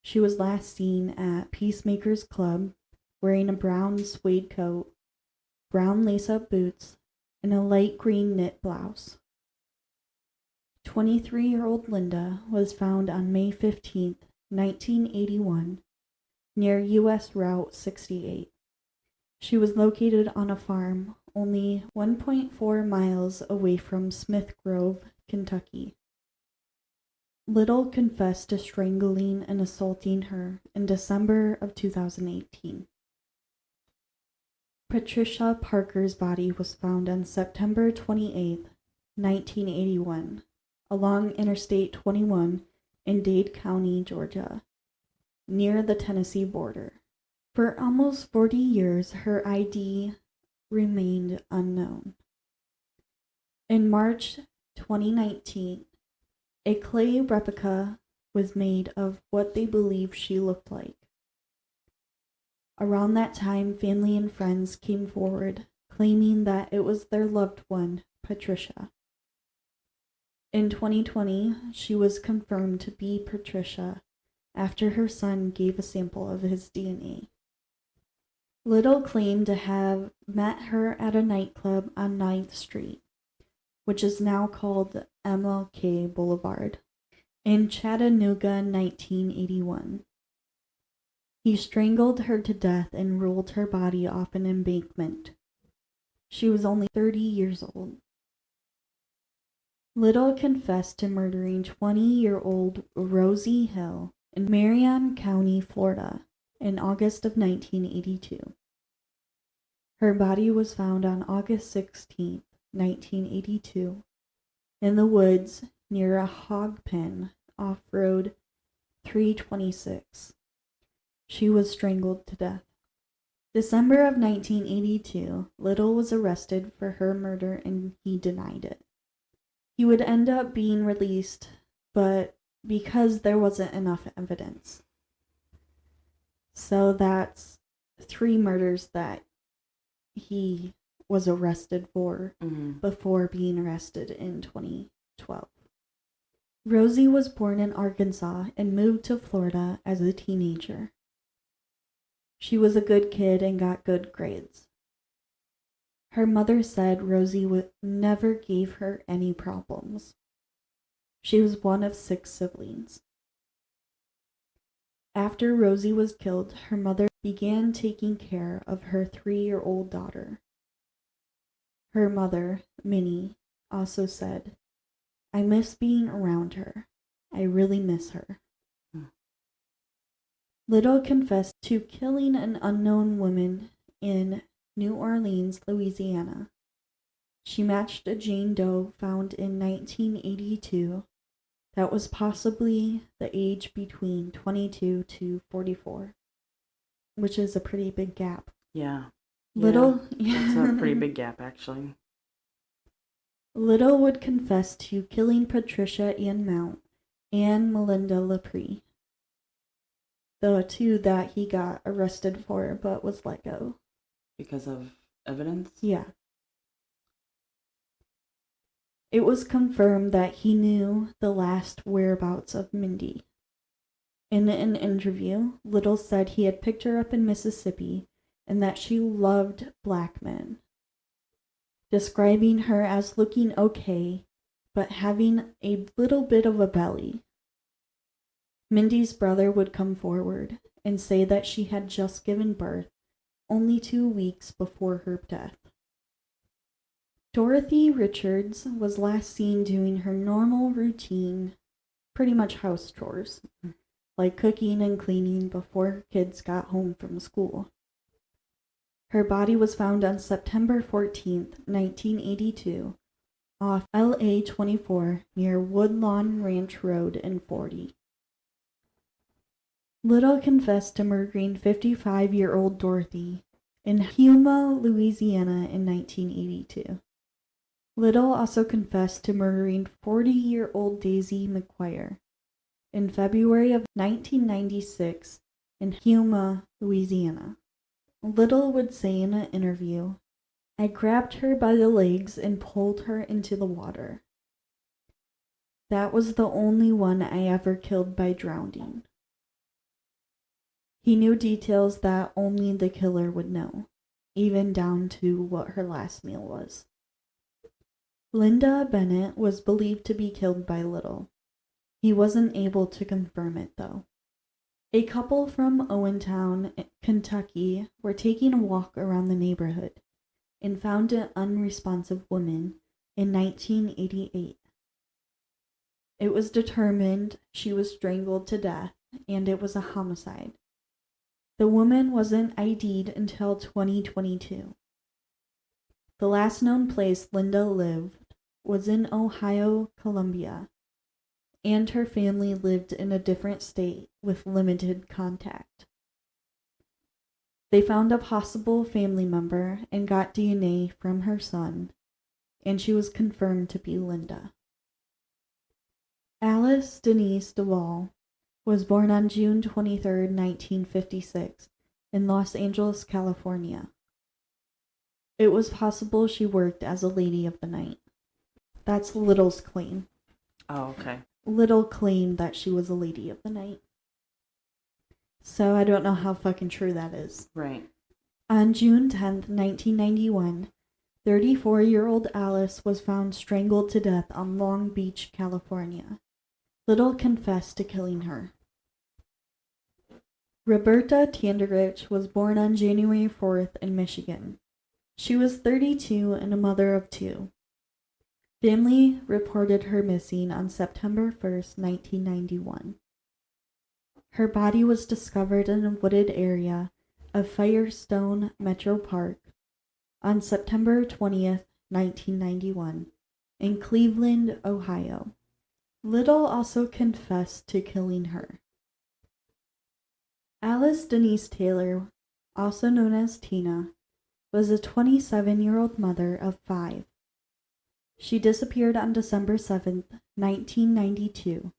She was last seen at Peacemakers Club wearing a brown suede coat, brown lace-up boots, and a light green knit blouse. 23-year-old Linda was found on May 15, 1981, near U.S. Route 68. She was located on a farm only 1.4 miles away from Smith Grove, Kentucky. Little confessed to strangling and assaulting her in December of 2018. Patricia Parker's body was found on September 28, 1981, along Interstate 21 in Dade County, Georgia, near the Tennessee border. For almost 40 years, her ID remained unknown. In March 2019, a clay replica was made of what they believe she looked like. Around that time, family and friends came forward, claiming that it was their loved one, Patricia. In 2020, she was confirmed to be Patricia after her son gave a sample of his DNA. Little claimed to have met her at a nightclub on 9th Street, which is now called MLK Boulevard, in Chattanooga, 1981. He strangled her to death and rolled her body off an embankment. She was only 30 years old. Little confessed to murdering 20-year-old Rosie Hill in Marion County, Florida, in August of 1982. Her body was found on August 16, 1982, in the woods near a hog pen off Road 326. She was strangled to death. December of 1982, Little was arrested for her murder and he denied it. He would end up being released, but because there wasn't enough evidence. So that's 3 murders that he was arrested for before being arrested in 2012. Rosie was born in Arkansas and moved to Florida as a teenager. She was a good kid and got good grades. Her mother said Rosie never gave her any problems. She was one of 6 siblings. After Rosie was killed, her mother began taking care of her 3-year-old daughter. Her mother, Minnie, also said, "I miss being around her. I really miss her." Little confessed to killing an unknown woman in New Orleans, Louisiana. She matched a Jane Doe found in 1982 that was possibly the age between 22 to 44, which is a pretty big gap. Yeah. Little, That's a pretty big gap, actually. Little would confess to killing Patricia Ann Mount and Melinda Lepre, the two that he got arrested for but was let go. Because of evidence? Yeah. It was confirmed that he knew the last whereabouts of Mindy. In an interview, Little said he had picked her up in Mississippi and that she loved black men, describing her as looking okay, but having a little bit of a belly. Mindy's brother would come forward and say that she had just given birth only 2 weeks before her death. Dorothy Richards was last seen doing her normal routine, pretty much house chores, like cooking and cleaning before her kids got home from school. Her body was found on September 14th, 1982, off LA 24 near Woodlawn Ranch Road in 40. Little confessed to murdering 55-year-old Dorothy in Houma, Louisiana in 1982. Little also confessed to murdering 40-year-old Daisy McGuire in February of 1996 in Houma, Louisiana. Little would say in an interview, "I grabbed her by the legs and pulled her into the water. That was the only one I ever killed by drowning." He knew details that only the killer would know, even down to what her last meal was. Linda Bennett was believed to be killed by Little. He wasn't able to confirm it, though. A couple from Owentown, Kentucky, were taking a walk around the neighborhood and found an unresponsive woman in 1988. It was determined she was strangled to death, and it was a homicide. The woman wasn't ID'd until 2022. The last known place Linda lived was in Ohio, Columbia, and her family lived in a different state with limited contact. They found a possible family member and got DNA from her son, and she was confirmed to be Linda. Alice Denise Duvall was born on June 23, 1956, in Los Angeles, California. It was possible she worked as a lady of the night. That's Little's claim. Oh, okay. Little claimed that she was a lady of the night. So I don't know how fucking true that is. Right. On June 10th, 1991, 34-year-old Alice was found strangled to death on Long Beach, California. Little confessed to killing her. Roberta Tanderich was born on January 4th in Michigan. She was 32 and a mother of 2. Family reported her missing on September 1st, 1991. Her body was discovered in a wooded area of Firestone Metro Park on September 20th, 1991, in Cleveland, Ohio. Little also confessed to killing her. Alice Denise Taylor, also known as Tina, was a 27-year-old mother of 5. She disappeared on December 7th, 1992.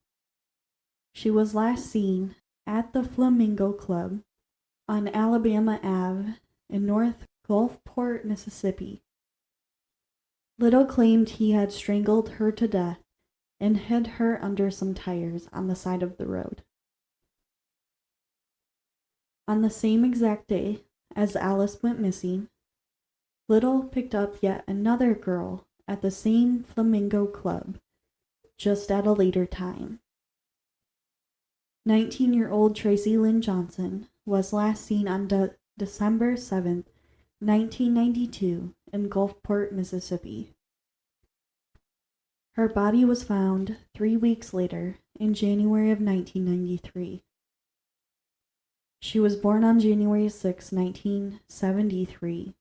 She was last seen at the Flamingo Club on Alabama Ave in North Gulfport, Mississippi. Little claimed he had strangled her to death and hid her under some tires on the side of the road. On the same exact day as Alice went missing, Little picked up yet another girl at the same Flamingo Club, just at a later time. 19-year-old Tracy Lynn Johnson was last seen on December 7th, 1992, in Gulfport, Mississippi. Her body was found 3 weeks later, in January of 1993. She was born on January 6, 1973,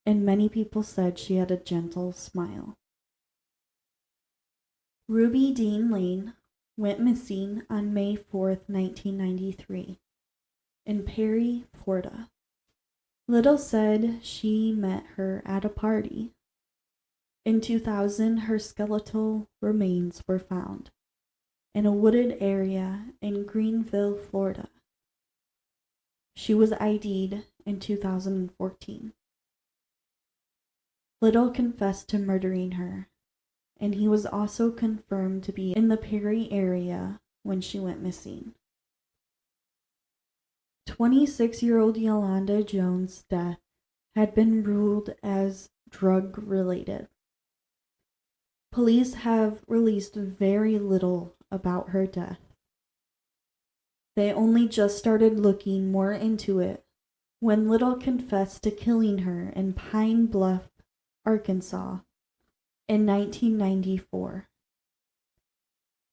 and many people said she had a gentle smile. Ruby Dean Lane went missing on May 4th, 1993, in Perry, Florida. Little said she met her at a party. In 2000, her skeletal remains were found in a wooded area in Greenville, Florida. She was ID'd in 2014. Little confessed to murdering her, and he was also confirmed to be in the Perry area when she went missing. 26-year-old Yolanda Jones' death had been ruled as drug-related. Police have released very little about her death. They only just started looking more into it when Little confessed to killing her in Pine Bluff, Arkansas, in 1994.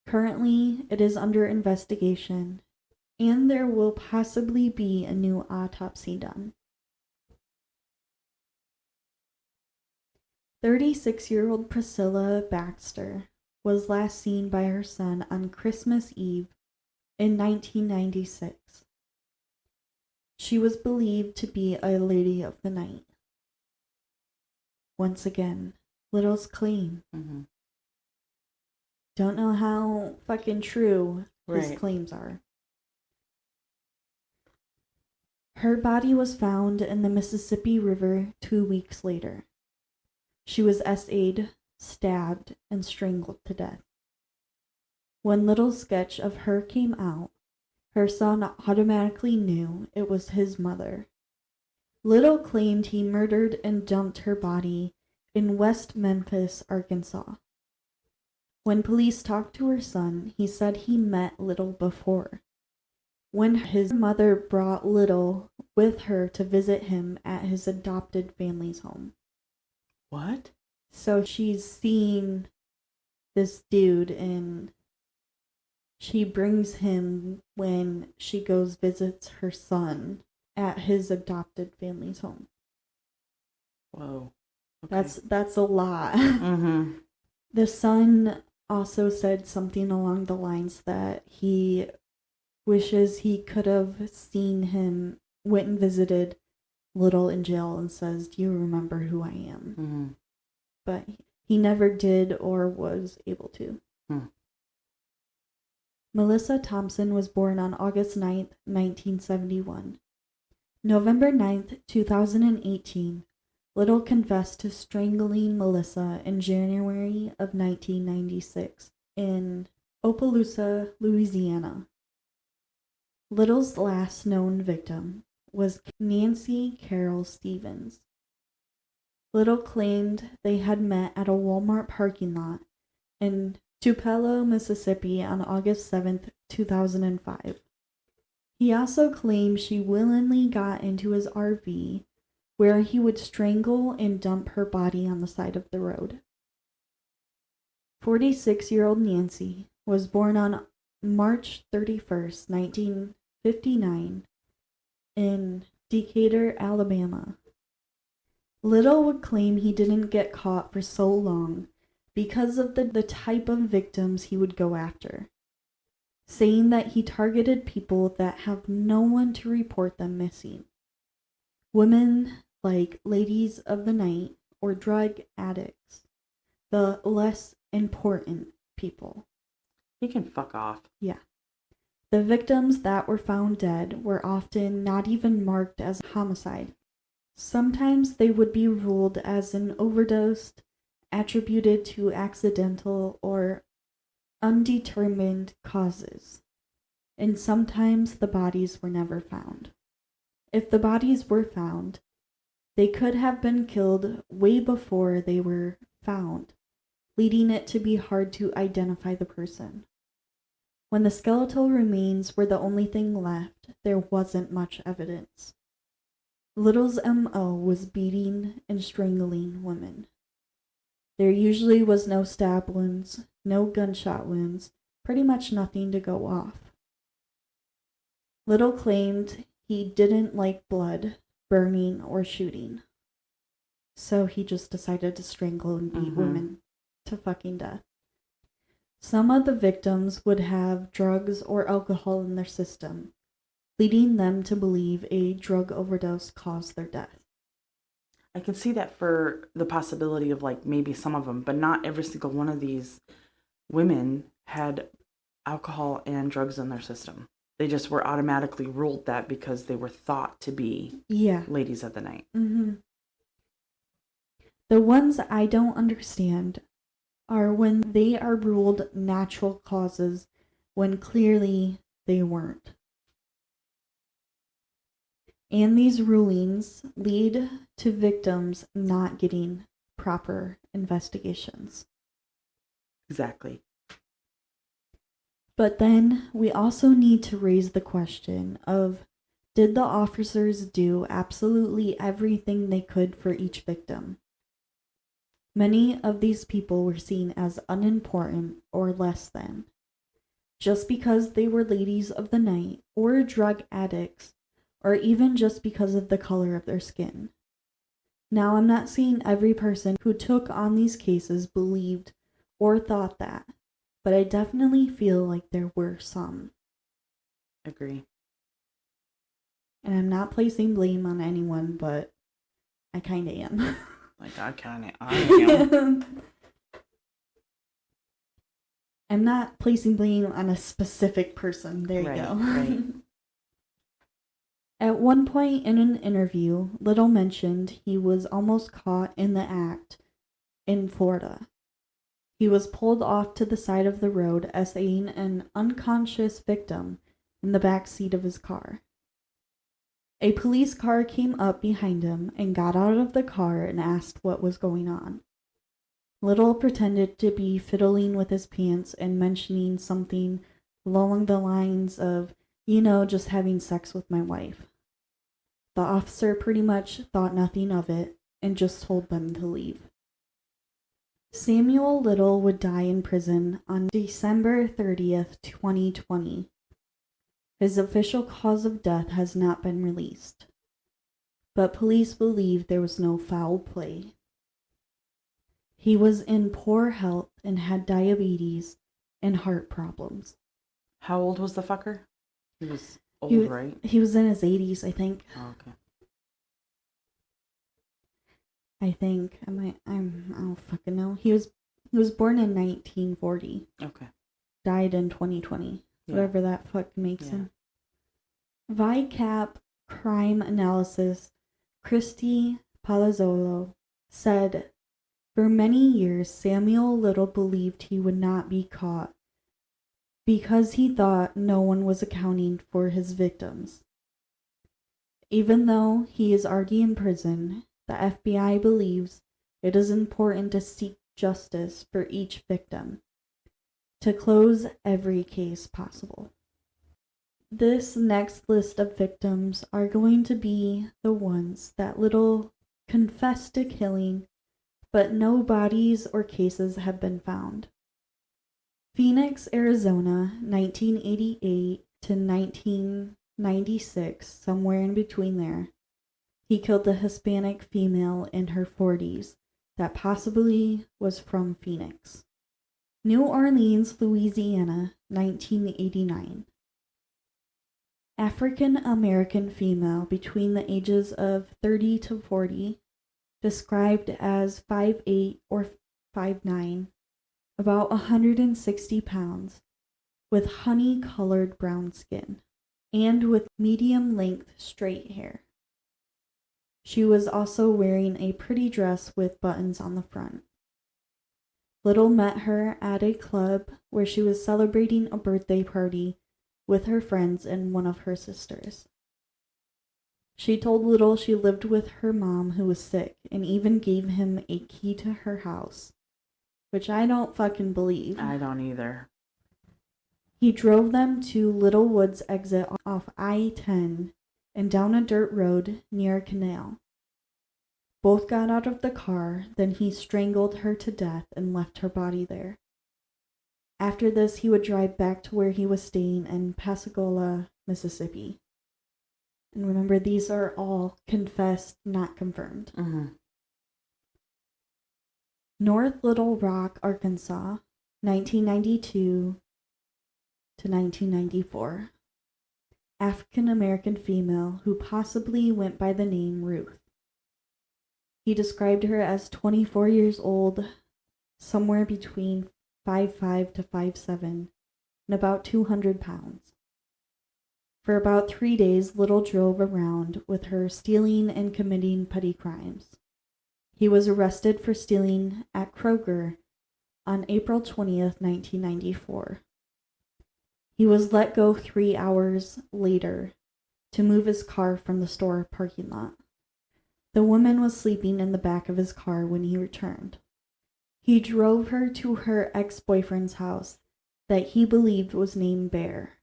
Currently, it is under investigation, and there will possibly be a new autopsy done. 36-year-old Priscilla Baxter was last seen by her son on Christmas Eve in 1996. She was believed to be a lady of the night. Once again, Little's claim. Don't know how fucking true his claims are. Her body was found in the Mississippi River 2 weeks later. She was essayed, stabbed, and strangled to death. When Little's sketch of her came out, her son automatically knew it was his mother. Little claimed he murdered and dumped her body in West Memphis, Arkansas. When police talked to her son, he said he met Little before, when his mother brought Little with her to visit him at his adopted family's home. What? So she's seen this dude and she brings him when she goes visits her son at his adopted family's home. Whoa. Okay. That's a lot. Mm-hmm. The son also said something along the lines that he wishes he could have seen him, went and visited Little in jail and says, "Do you remember who I am?" Mm-hmm. But he never did or was able to. Melissa Thompson was born on August 9th, 1971. November 9th, 2018, Little confessed to strangling Melissa in January of 1996 in Opelousas, Louisiana. Little's last known victim was Nancy Carol Stevens. Little claimed they had met at a Walmart parking lot in Tupelo, Mississippi on August 7th, 2005. He also claimed she willingly got into his RV where he would strangle and dump her body on the side of the road. 46-year-old Nancy was born on March 31st, 1959 in Decatur, Alabama. Little would claim he didn't get caught for so long because of the type of victims he would go after, saying that he targeted people that have no one to report them missing. Women like ladies of the night or drug addicts, the less important people. He can fuck off. Yeah. The victims that were found dead were often not even marked as homicide. Sometimes they would be ruled as an overdose, attributed to accidental or undetermined causes, and sometimes the bodies were never found. If the bodies were found, they could have been killed way before they were found, leading it to be hard to identify the person. When the skeletal remains were the only thing left, there wasn't much evidence. Little's M.O. was beating and strangling women. There usually was no stab wounds, no gunshot wounds, pretty much nothing to go off. Little claimed he didn't like blood, burning, or shooting. So he just decided to strangle and beat women to fucking death. Some of the victims would have drugs or alcohol in their system, leading them to believe a drug overdose caused their death. I can see that for the possibility of like maybe some of them, but not every single one of these women had alcohol and drugs in their system. They just were automatically ruled that because they were thought to be ladies of the night. Mm-hmm. The ones I don't understand are when they are ruled natural causes when clearly they weren't. And these rulings lead to victims not getting proper investigations. Exactly. But then we also need to raise the question of, did the officers do absolutely everything they could for each victim? Many of these people were seen as unimportant or less than. Just because they were ladies of the night or drug addicts, or even just because of the color of their skin. Now, I'm not saying every person who took on these cases believed or thought that, but I definitely feel like there were some. Agree. And I'm not placing blame on anyone, but I kind of am. Like, I am. I'm not placing blame on a specific person. There you go. Right. At one point in an interview, Little mentioned he was almost caught in the act in Florida. He was pulled off to the side of the road, essaying an unconscious victim in the back seat of his car. A police car came up behind him and got out of the car and asked what was going on. Little pretended to be fiddling with his pants and mentioning something along the lines of, just having sex with my wife. The officer pretty much thought nothing of it and just told them to leave. Samuel Little would die in prison on December 30th, 2020. His official cause of death has not been released, but police believe there was no foul play. He was in poor health and had diabetes and heart problems. How old was the fucker? He was old, right? He was in his 80s, I think. Oh, okay. I don't fucking know. He was born in 1940. Okay. Died in 2020. Yeah. Whatever that fuck makes him. VICAP crime analysis Christy Palazzolo said, for many years Samuel Little believed he would not be caught because he thought no one was accounting for his victims. Even though he is already in prison, the FBI believes it is important to seek justice for each victim, to close every case possible. This next list of victims are going to be the ones that Little confessed to killing, but no bodies or cases have been found. Phoenix, Arizona, 1988 to 1996, somewhere in between there. He killed a Hispanic female in her 40s that possibly was from Phoenix. New Orleans, Louisiana, 1989. African American female between the ages of 30 to 40, described as 5'8" or 5'9", about 160 pounds, with honey-colored brown skin, and with medium-length straight hair. She was also wearing a pretty dress with buttons on the front. Little met her at a club where she was celebrating a birthday party with her friends and one of her sisters. She told Little she lived with her mom who was sick and even gave him a key to her house, which I don't fucking believe. I don't either. He drove them to Little Woods exit off I-10 and down a dirt road near a canal. Both got out of the car, then he strangled her to death and left her body there. After this, he would drive back to where he was staying in Pascagoula, Mississippi. And remember, these are all confessed, not confirmed. Mm-hmm. North Little Rock, Arkansas, 1992 to 1994. African American female who possibly went by the name Ruth. He described her as 24 years old, somewhere between 5'5" to 5'7", and about 200 pounds. For about 3 days, Little drove around with her stealing and committing petty crimes. He was arrested for stealing at Kroger on April 20th, 1994. He was let go 3 hours later to move his car from the store parking lot. The woman was sleeping in the back of his car when he returned. He drove her to her ex-boyfriend's house that he believed was named Bear.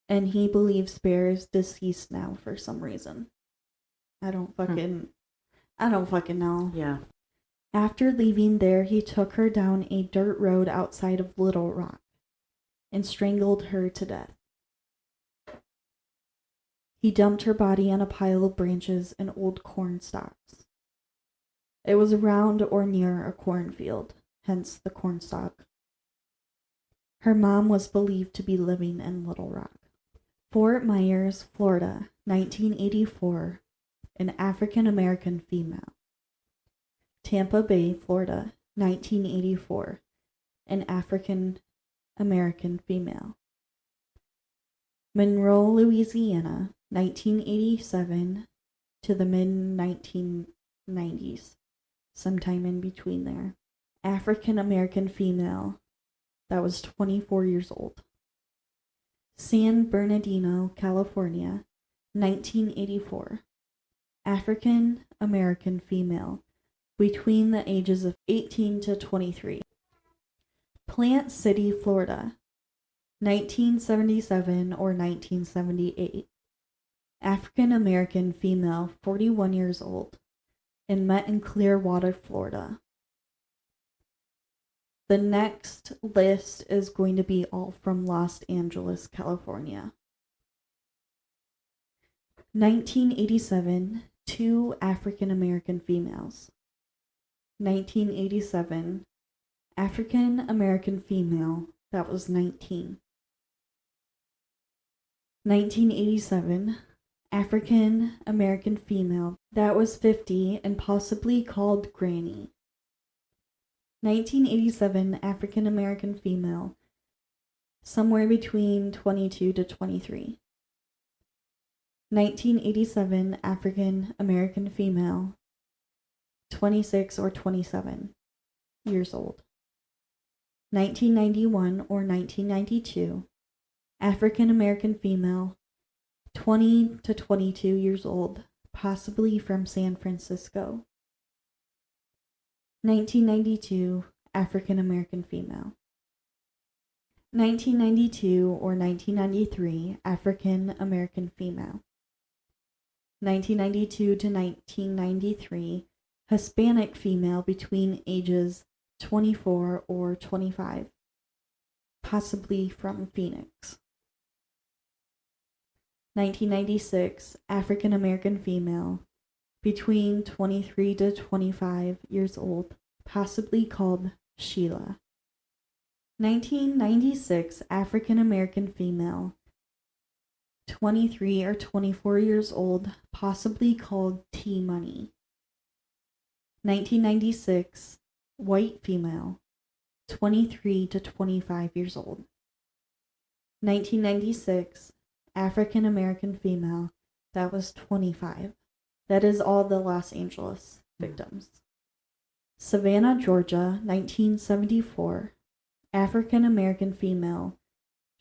And he believes Bear is deceased now for some reason. I don't fucking know. Yeah. After leaving there, he took her down a dirt road outside of Little Rock and strangled her to death. He dumped her body on a pile of branches and old corn stalks. It was around or near a cornfield, hence the corn stalk. Her mom was believed to be living in Little Rock. Fort Myers, Florida, 1984, an African American female. Tampa Bay, Florida, 1984, an African American female. Monroe, Louisiana, 1987 to the mid-1990s, sometime in between there. African American female that was 24 years old. San Bernardino, California, 1984. African American female between the ages of 18 to 23. Plant City, Florida, 1977 or 1978. African American female, 41 years old, and met in Clearwater, Florida. The next list is going to be all from Los Angeles, California. 1987, 2 African American females. 1987, African American female that was 19. 1987, African American female that was 50 and possibly called Granny. 1987, African American female, somewhere between 22 to 23. 1987, African American female, 26 or 27 years old. 1991 or 1992, African American female, 20 to 22 years old, possibly from San Francisco. 1992, African American female. 1992 or 1993, African American female. 1992 to 1993, Hispanic female between ages 24 or 25, possibly from Phoenix. 1996, African American female between 23 to 25 years old, possibly called Sheila. 1996, African American female, 23 or 24 years old, possibly called T-Money. 1996, white female, 23 to 25 years old. 1996, African American female, that was 25. That is all the Los Angeles victims. Savannah, Georgia, 1974, African American female,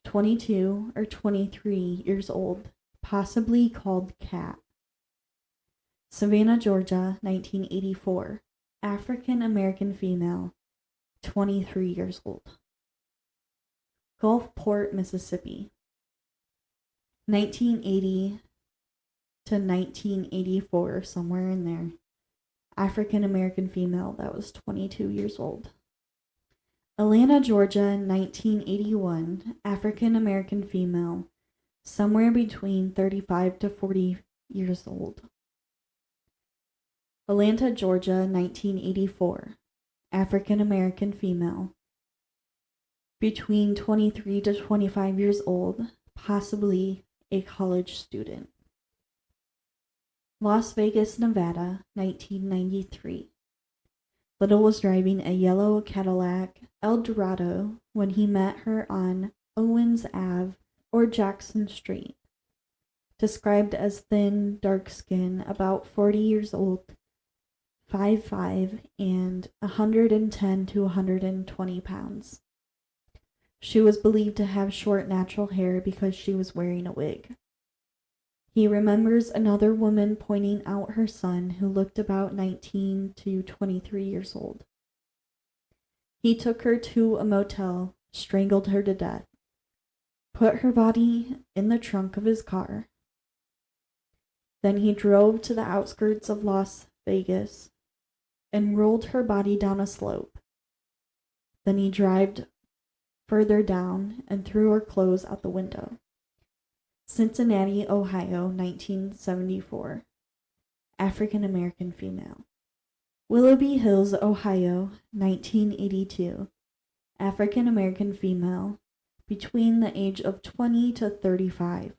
22 or 23 years old, possibly called Cat. Savannah, Georgia, 1984, African American female, 23 years old. Gulfport, Mississippi, 1980 to 1984, somewhere in there. African American female that was 22 years old. Atlanta, Georgia, 1981, African American female, somewhere between 35 to 40 years old. Atlanta, Georgia, 1984, African American female, between 23 to 25 years old, possibly a college student. Las Vegas, Nevada, 1993. Little was driving a yellow Cadillac Eldorado when he met her on Owens Ave or Jackson Street. Described as thin, dark skin, about 40 years old, 5'5", and 110 to 120 pounds. She was believed to have short natural hair because she was wearing a wig. He remembers another woman pointing out her son who looked about 19 to 23 years old. He took her to a motel, strangled her to death, put her body in the trunk of his car. Then he drove to the outskirts of Las Vegas and rolled her body down a slope. Then he drove further down and threw her clothes out the window. Cincinnati, Ohio, 1974. African American female. Willoughby Hills, Ohio, 1982. African American female, between the age of 20 to 35,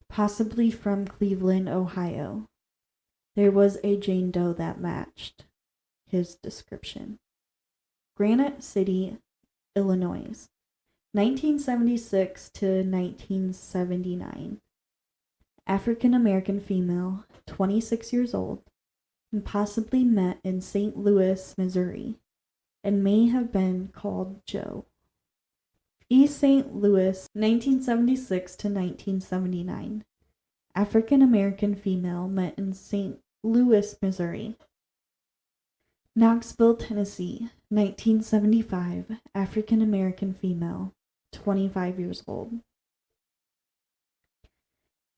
possibly from Cleveland, Ohio. There was a Jane Doe that matched his description. Granite City, Illinois, 1976 to 1979. African American female, 26 years old, and possibly met in St. Louis, Missouri, and may have been called Joe. East St. Louis, 1976 to 1979. African American female met in St. Louis, Missouri. Knoxville, Tennessee, 1975. African American female, 25 years old.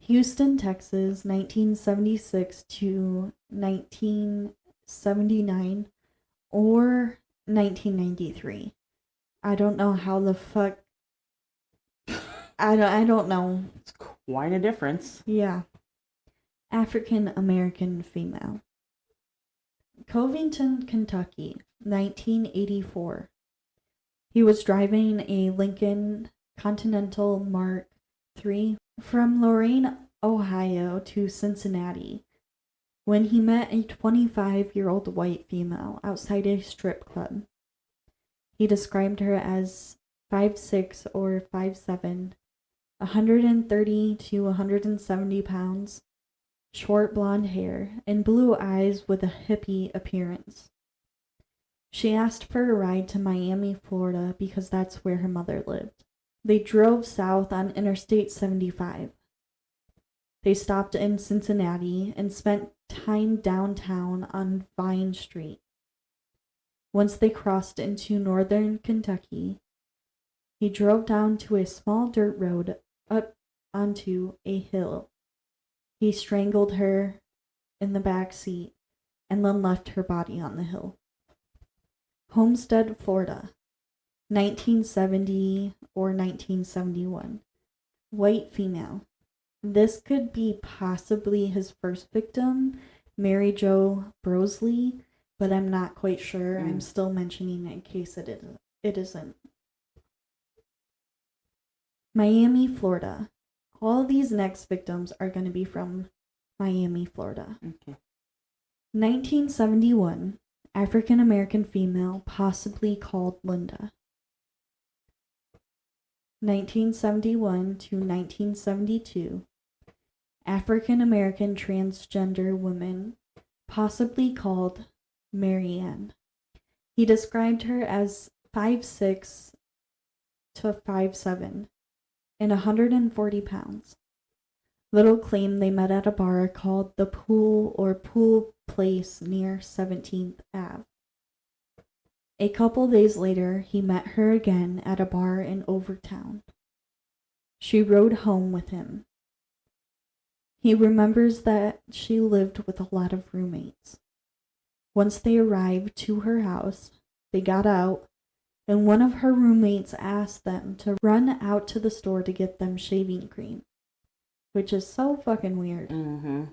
Houston, Texas, 1976 to 1979 or 1993. I don't know how the fuck. I don't know. It's quite a difference. Yeah. African American female. Covington, Kentucky, 1984. He was driving a Lincoln Continental Mark III from Lorain, Ohio to Cincinnati when he met a 25-year-old white female outside a strip club. He described her as 5'6" or 5'7", 130 to 170 pounds, short blonde hair, and blue eyes with a hippie appearance. She asked for a ride to Miami, Florida, because that's where her mother lived. They drove south on Interstate 75. They stopped in Cincinnati and spent time downtown on Vine Street. Once they crossed into northern Kentucky, he drove down to a small dirt road up onto a hill. He strangled her in the back seat and then left her body on the hill. Homestead, Florida, 1970 or 1971. White female. This could be possibly his first victim, Mary Jo Brosley, but I'm not quite sure. I'm still mentioning it in case it isn't. Miami, Florida. All these next victims are going to be from Miami, Florida. Okay. 1971, African American female, possibly called Linda. 1971 to 1972, African American transgender woman, possibly called Marianne. He described her as 5'6" to 5'7", and 140 pounds. Little claimed they met at a bar called the Pool or Pool Place near 17th Ave. A couple days later, he met her again at a bar in Overtown. She rode home with him. He remembers that she lived with a lot of roommates. Once they arrived to her house, they got out, and one of her roommates asked them to run out to the store to get them shaving cream, which is so fucking weird. Mm-hmm.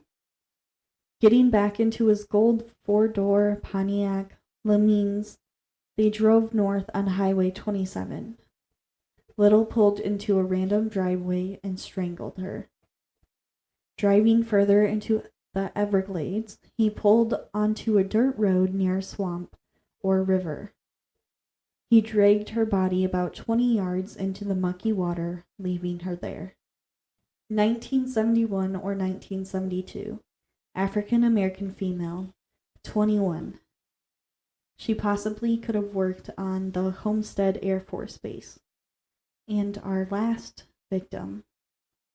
Getting back into his gold 4-door Pontiac Lemons, they drove north on Highway 27. Little pulled into a random driveway and strangled her. Driving further into the Everglades, he pulled onto a dirt road near a swamp or river. He dragged her body about 20 yards into the mucky water, leaving her there. 1971 or 1972. African American female, 21. She possibly could have worked on the Homestead Air Force Base. And our last victim,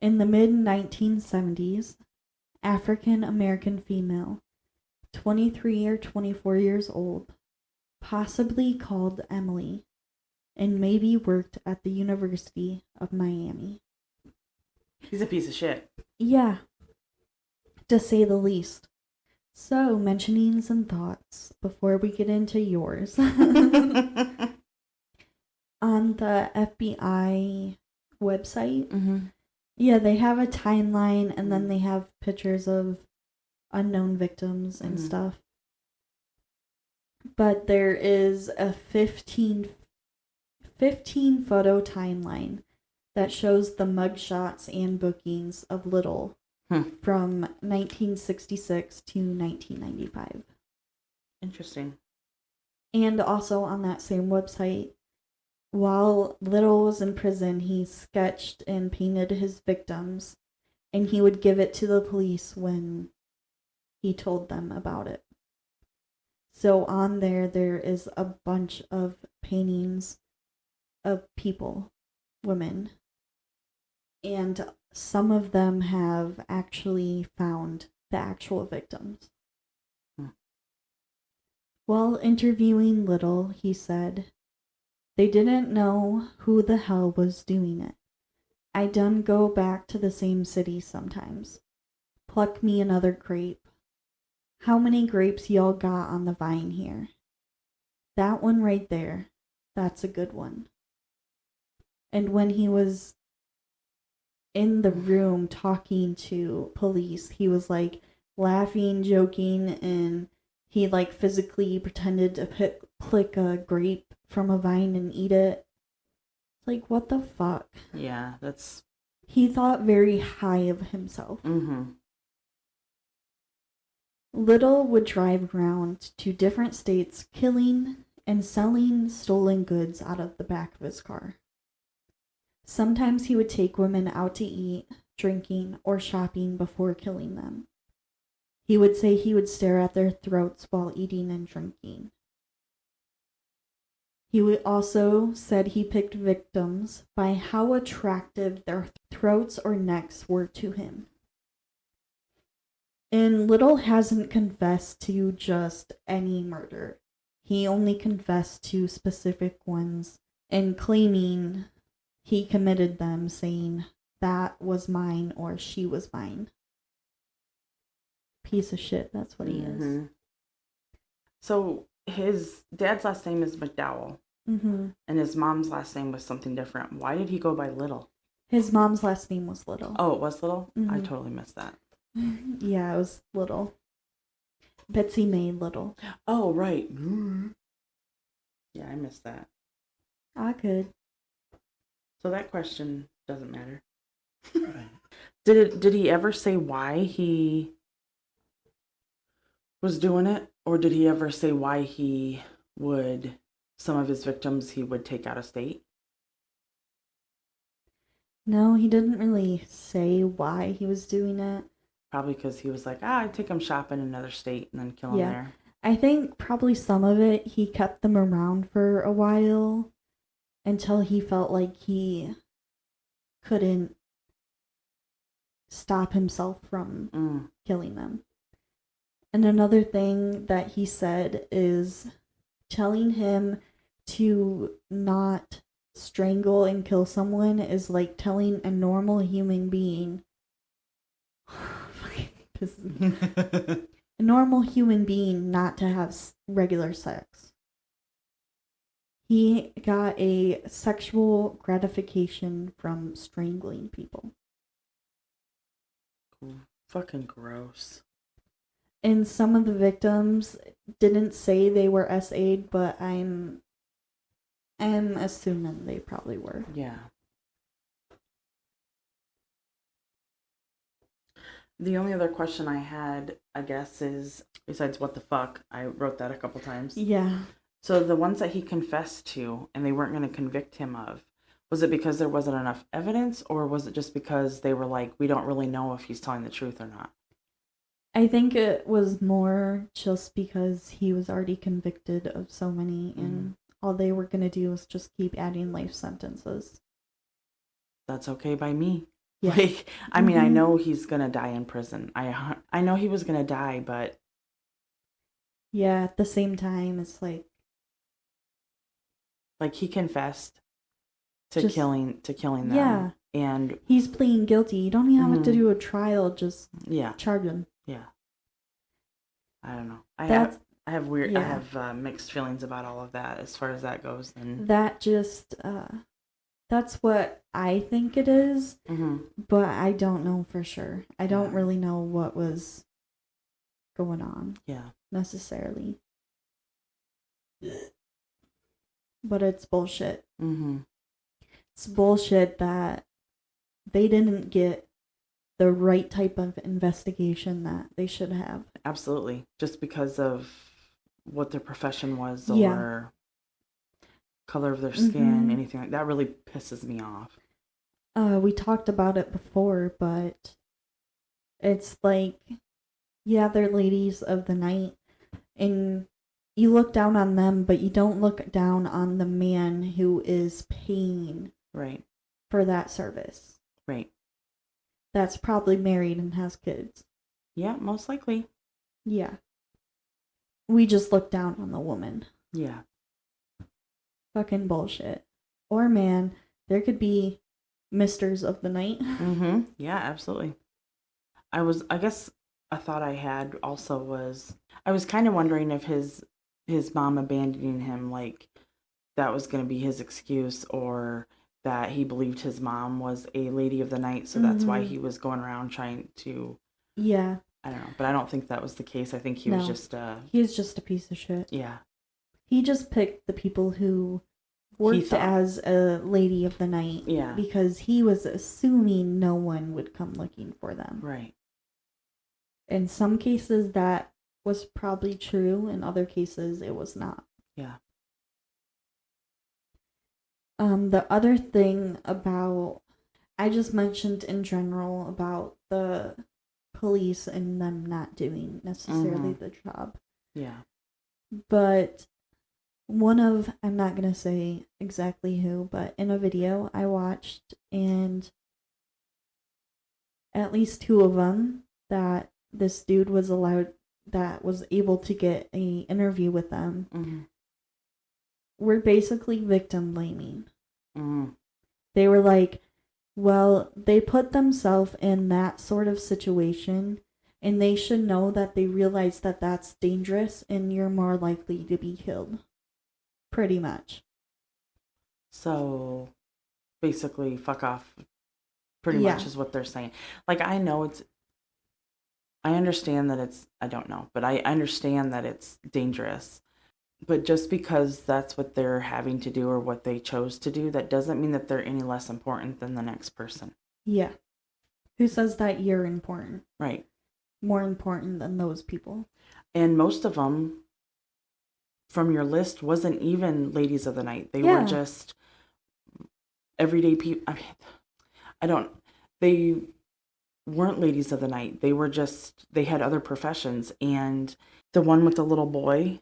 in the mid-1970s, African American female, 23 or 24 years old, possibly called Emily, and maybe worked at the University of Miami. He's a piece of shit. Yeah, to say the least. So, mentioning some thoughts before we get into yours. On the FBI website, yeah, they have a timeline and then they have pictures of unknown victims and stuff. But there is a 15 photo timeline that shows the mugshots and bookings of Little from 1966 to 1995. Interesting. And also on that same website, while Little was in prison, he sketched and painted his victims, and he would give it to the police when he told them about it. So on there is a bunch of paintings of people, women, and some of them have actually found the actual victims. While interviewing Little, he said, "They didn't know who the hell was doing it. I done go back to the same city sometimes. Pluck me another grape. How many grapes y'all got on the vine here? That one right there. That's a good one." And when he was in the room talking to police, he was like laughing, joking, and he like physically pretended to pick a grape from a vine and eat it. Like, what the fuck? Yeah, that's... He thought very high of himself. Little would drive around to different states killing and selling stolen goods out of the back of his car. Sometimes he would take women out to eat, drinking, or shopping before killing them. He would say he would stare at their throats while eating and drinking. He would also said he picked victims by how attractive their throats or necks were to him. And Little hasn't confessed to just any murder. He only confessed to specific ones and claiming he committed them, saying, "That was mine," or "She was mine." Piece of shit, that's what he is. So his dad's last name is McDowell, and his mom's last name was something different. Why did he go by Little? His mom's last name was Little. Oh, it was Little? I totally missed that. Yeah, it was Little. Betsy Mae Little. Oh, right. Yeah, I missed that. I could. So that question doesn't matter. Did he ever say why he was doing it? Or did he ever say why he would, some of his victims he would take out of state? No, he didn't really say why he was doing it. Probably because he was like, I'd take them shopping in another state and then kill them there. I think probably some of it, he kept them around for a while until he felt like he couldn't stop himself from killing them. And another thing that he said is telling him to not strangle and kill someone is like telling a normal human being a normal human being not to have regular sex. He got a sexual gratification from strangling people. Fucking gross. And some of the victims didn't say they were SA'd, but I'm assuming they probably were. Yeah. The only other question I had, I guess, is besides what the fuck, I wrote that a couple times. Yeah. So the ones that he confessed to and they weren't going to convict him of, was it because there wasn't enough evidence, or was it just because they were like, we don't really know if he's telling the truth or not? I think it was more just because he was already convicted of so many, and all they were going to do was just keep adding life sentences. That's okay by me. Yeah. Like, I mean, I know he's going to die in prison. I know he was going to die, but Yeah, at the same time, it's like he confessed to Just- killing them. Yeah. And he's pleading guilty. You don't even have to Mhm. do a trial, just yeah, charge him. yeah. I don't know. That's I have weird. yeah. I have mixed feelings about all of that as far as that goes. And that just that's what I think it is, but I don't know for sure. I don't Yeah. really know what was going on yeah, necessarily. But it's bullshit. It's bullshit that they didn't get the right type of investigation that they should have. absolutely. Just because of what their profession was, Yeah. or color of their skin, Mhm. anything like that, really pisses me off. We talked about it before, but it's like, yeah, they're ladies of the night, and you look down on them, but you don't look down on the man who is paying Right. for that service. Right. That's probably married and has kids. Yeah, most likely. Yeah. We just look down on the woman. Yeah. Fucking bullshit. Or man, there could be misters of the night. Yeah, absolutely. I guess a thought I had also was, I was kind of wondering if his mom abandoning him, like, that was going to be his excuse, or that he believed his mom was a lady of the night, so that's why he was going around trying to, Yeah. I don't know, but I don't think that was the case. I think he was No. just He was just a piece of shit. yeah. He just picked the people who worked thought- as a lady of the night Yeah. because he was assuming no one would come looking for them. Right. In some cases, that was probably true. In other cases, it was not. Yeah. The other thing about, I just mentioned in general about the police and them not doing necessarily the job. Yeah. But one of, I'm not going to say exactly who, but in a video I watched, and at least two of them that this dude was able to get a interview with them were basically victim blaming. They were like, well, they put themselves in that sort of situation, and they should know that they realize that that's dangerous and you're more likely to be killed. Pretty much. So basically, fuck off. Pretty Yeah. much is what they're saying. Like, I understand that it's, I don't know, but I understand that it's dangerous. But just because that's what they're having to do or what they chose to do, that doesn't mean that they're any less important than the next person. Yeah. Who says that you're important? Right. More important than those people. And most of them from your list wasn't even ladies of the night. They were just everyday people. I mean, they weren't ladies of the night. They were just, they had other professions. And the one with the little boy.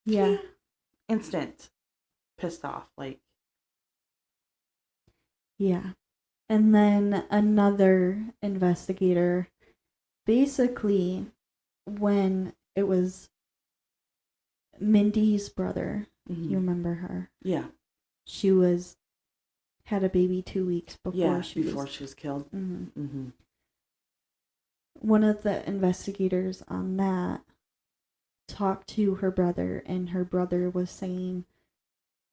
Yeah. Instant pissed off. Like. Yeah. And then another investigator, basically, when it was Mindy's brother, you remember her? Yeah. She had a baby 2 weeks before she was killed. One of the investigators on that talked to her brother, and her brother was saying,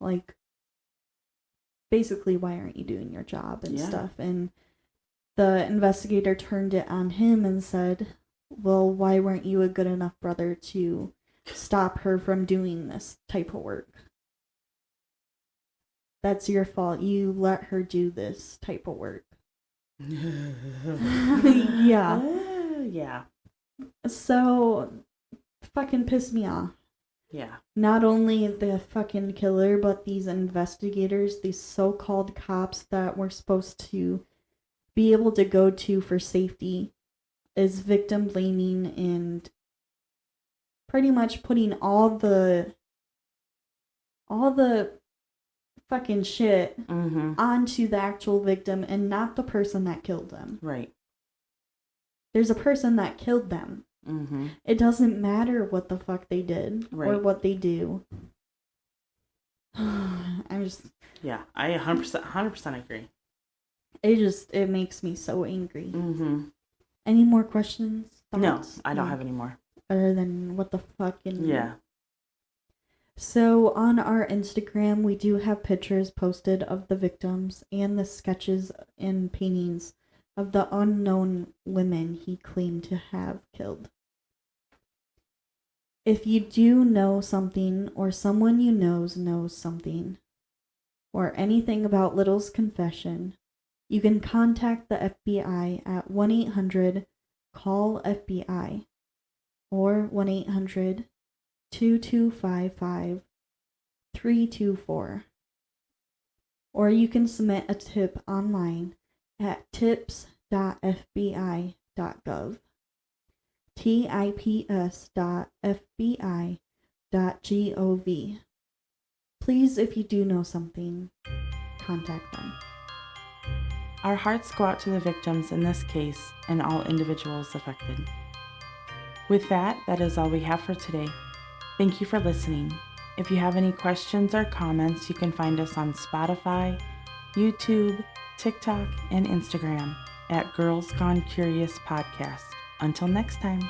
like, basically, why aren't you doing your job and stuff? And the investigator turned it on him and said, well, why weren't you a good enough brother to stop her from doing this type of work? That's your fault. You let her do this type of work. Yeah. Yeah. So, fucking pissed me off. Yeah. Not only the fucking killer, but these investigators, these so-called cops that we're supposed to be able to go to for safety, is victim blaming and pretty much putting all the fucking shit onto the actual victim and not the person that killed them. Right. There's a person that killed them. It doesn't matter what the fuck they did or what they do. I'm just... Yeah, I 100% agree. It makes me so angry. Any more questions? Thoughts? No, I don't have any more. Other than what the fuck? Yeah. So on our Instagram, we do have pictures posted of the victims and the sketches and paintings of the unknown women he claimed to have killed. If you do know something, or someone you knows something, or anything about Little's confession, you can contact the FBI at 1-800-CALL-FBI or 1-800-2255-324. Or you can submit a tip online at tips.fbi.gov. tips.fbi.gov. Please, if you do know something, contact them. Our hearts go out to the victims in this case and all individuals affected. With that is all we have for today. Thank you for listening. If you have any questions or comments, you can find us on Spotify, YouTube, TikTok, and Instagram at Girls Gone Curious Podcast. Until next time.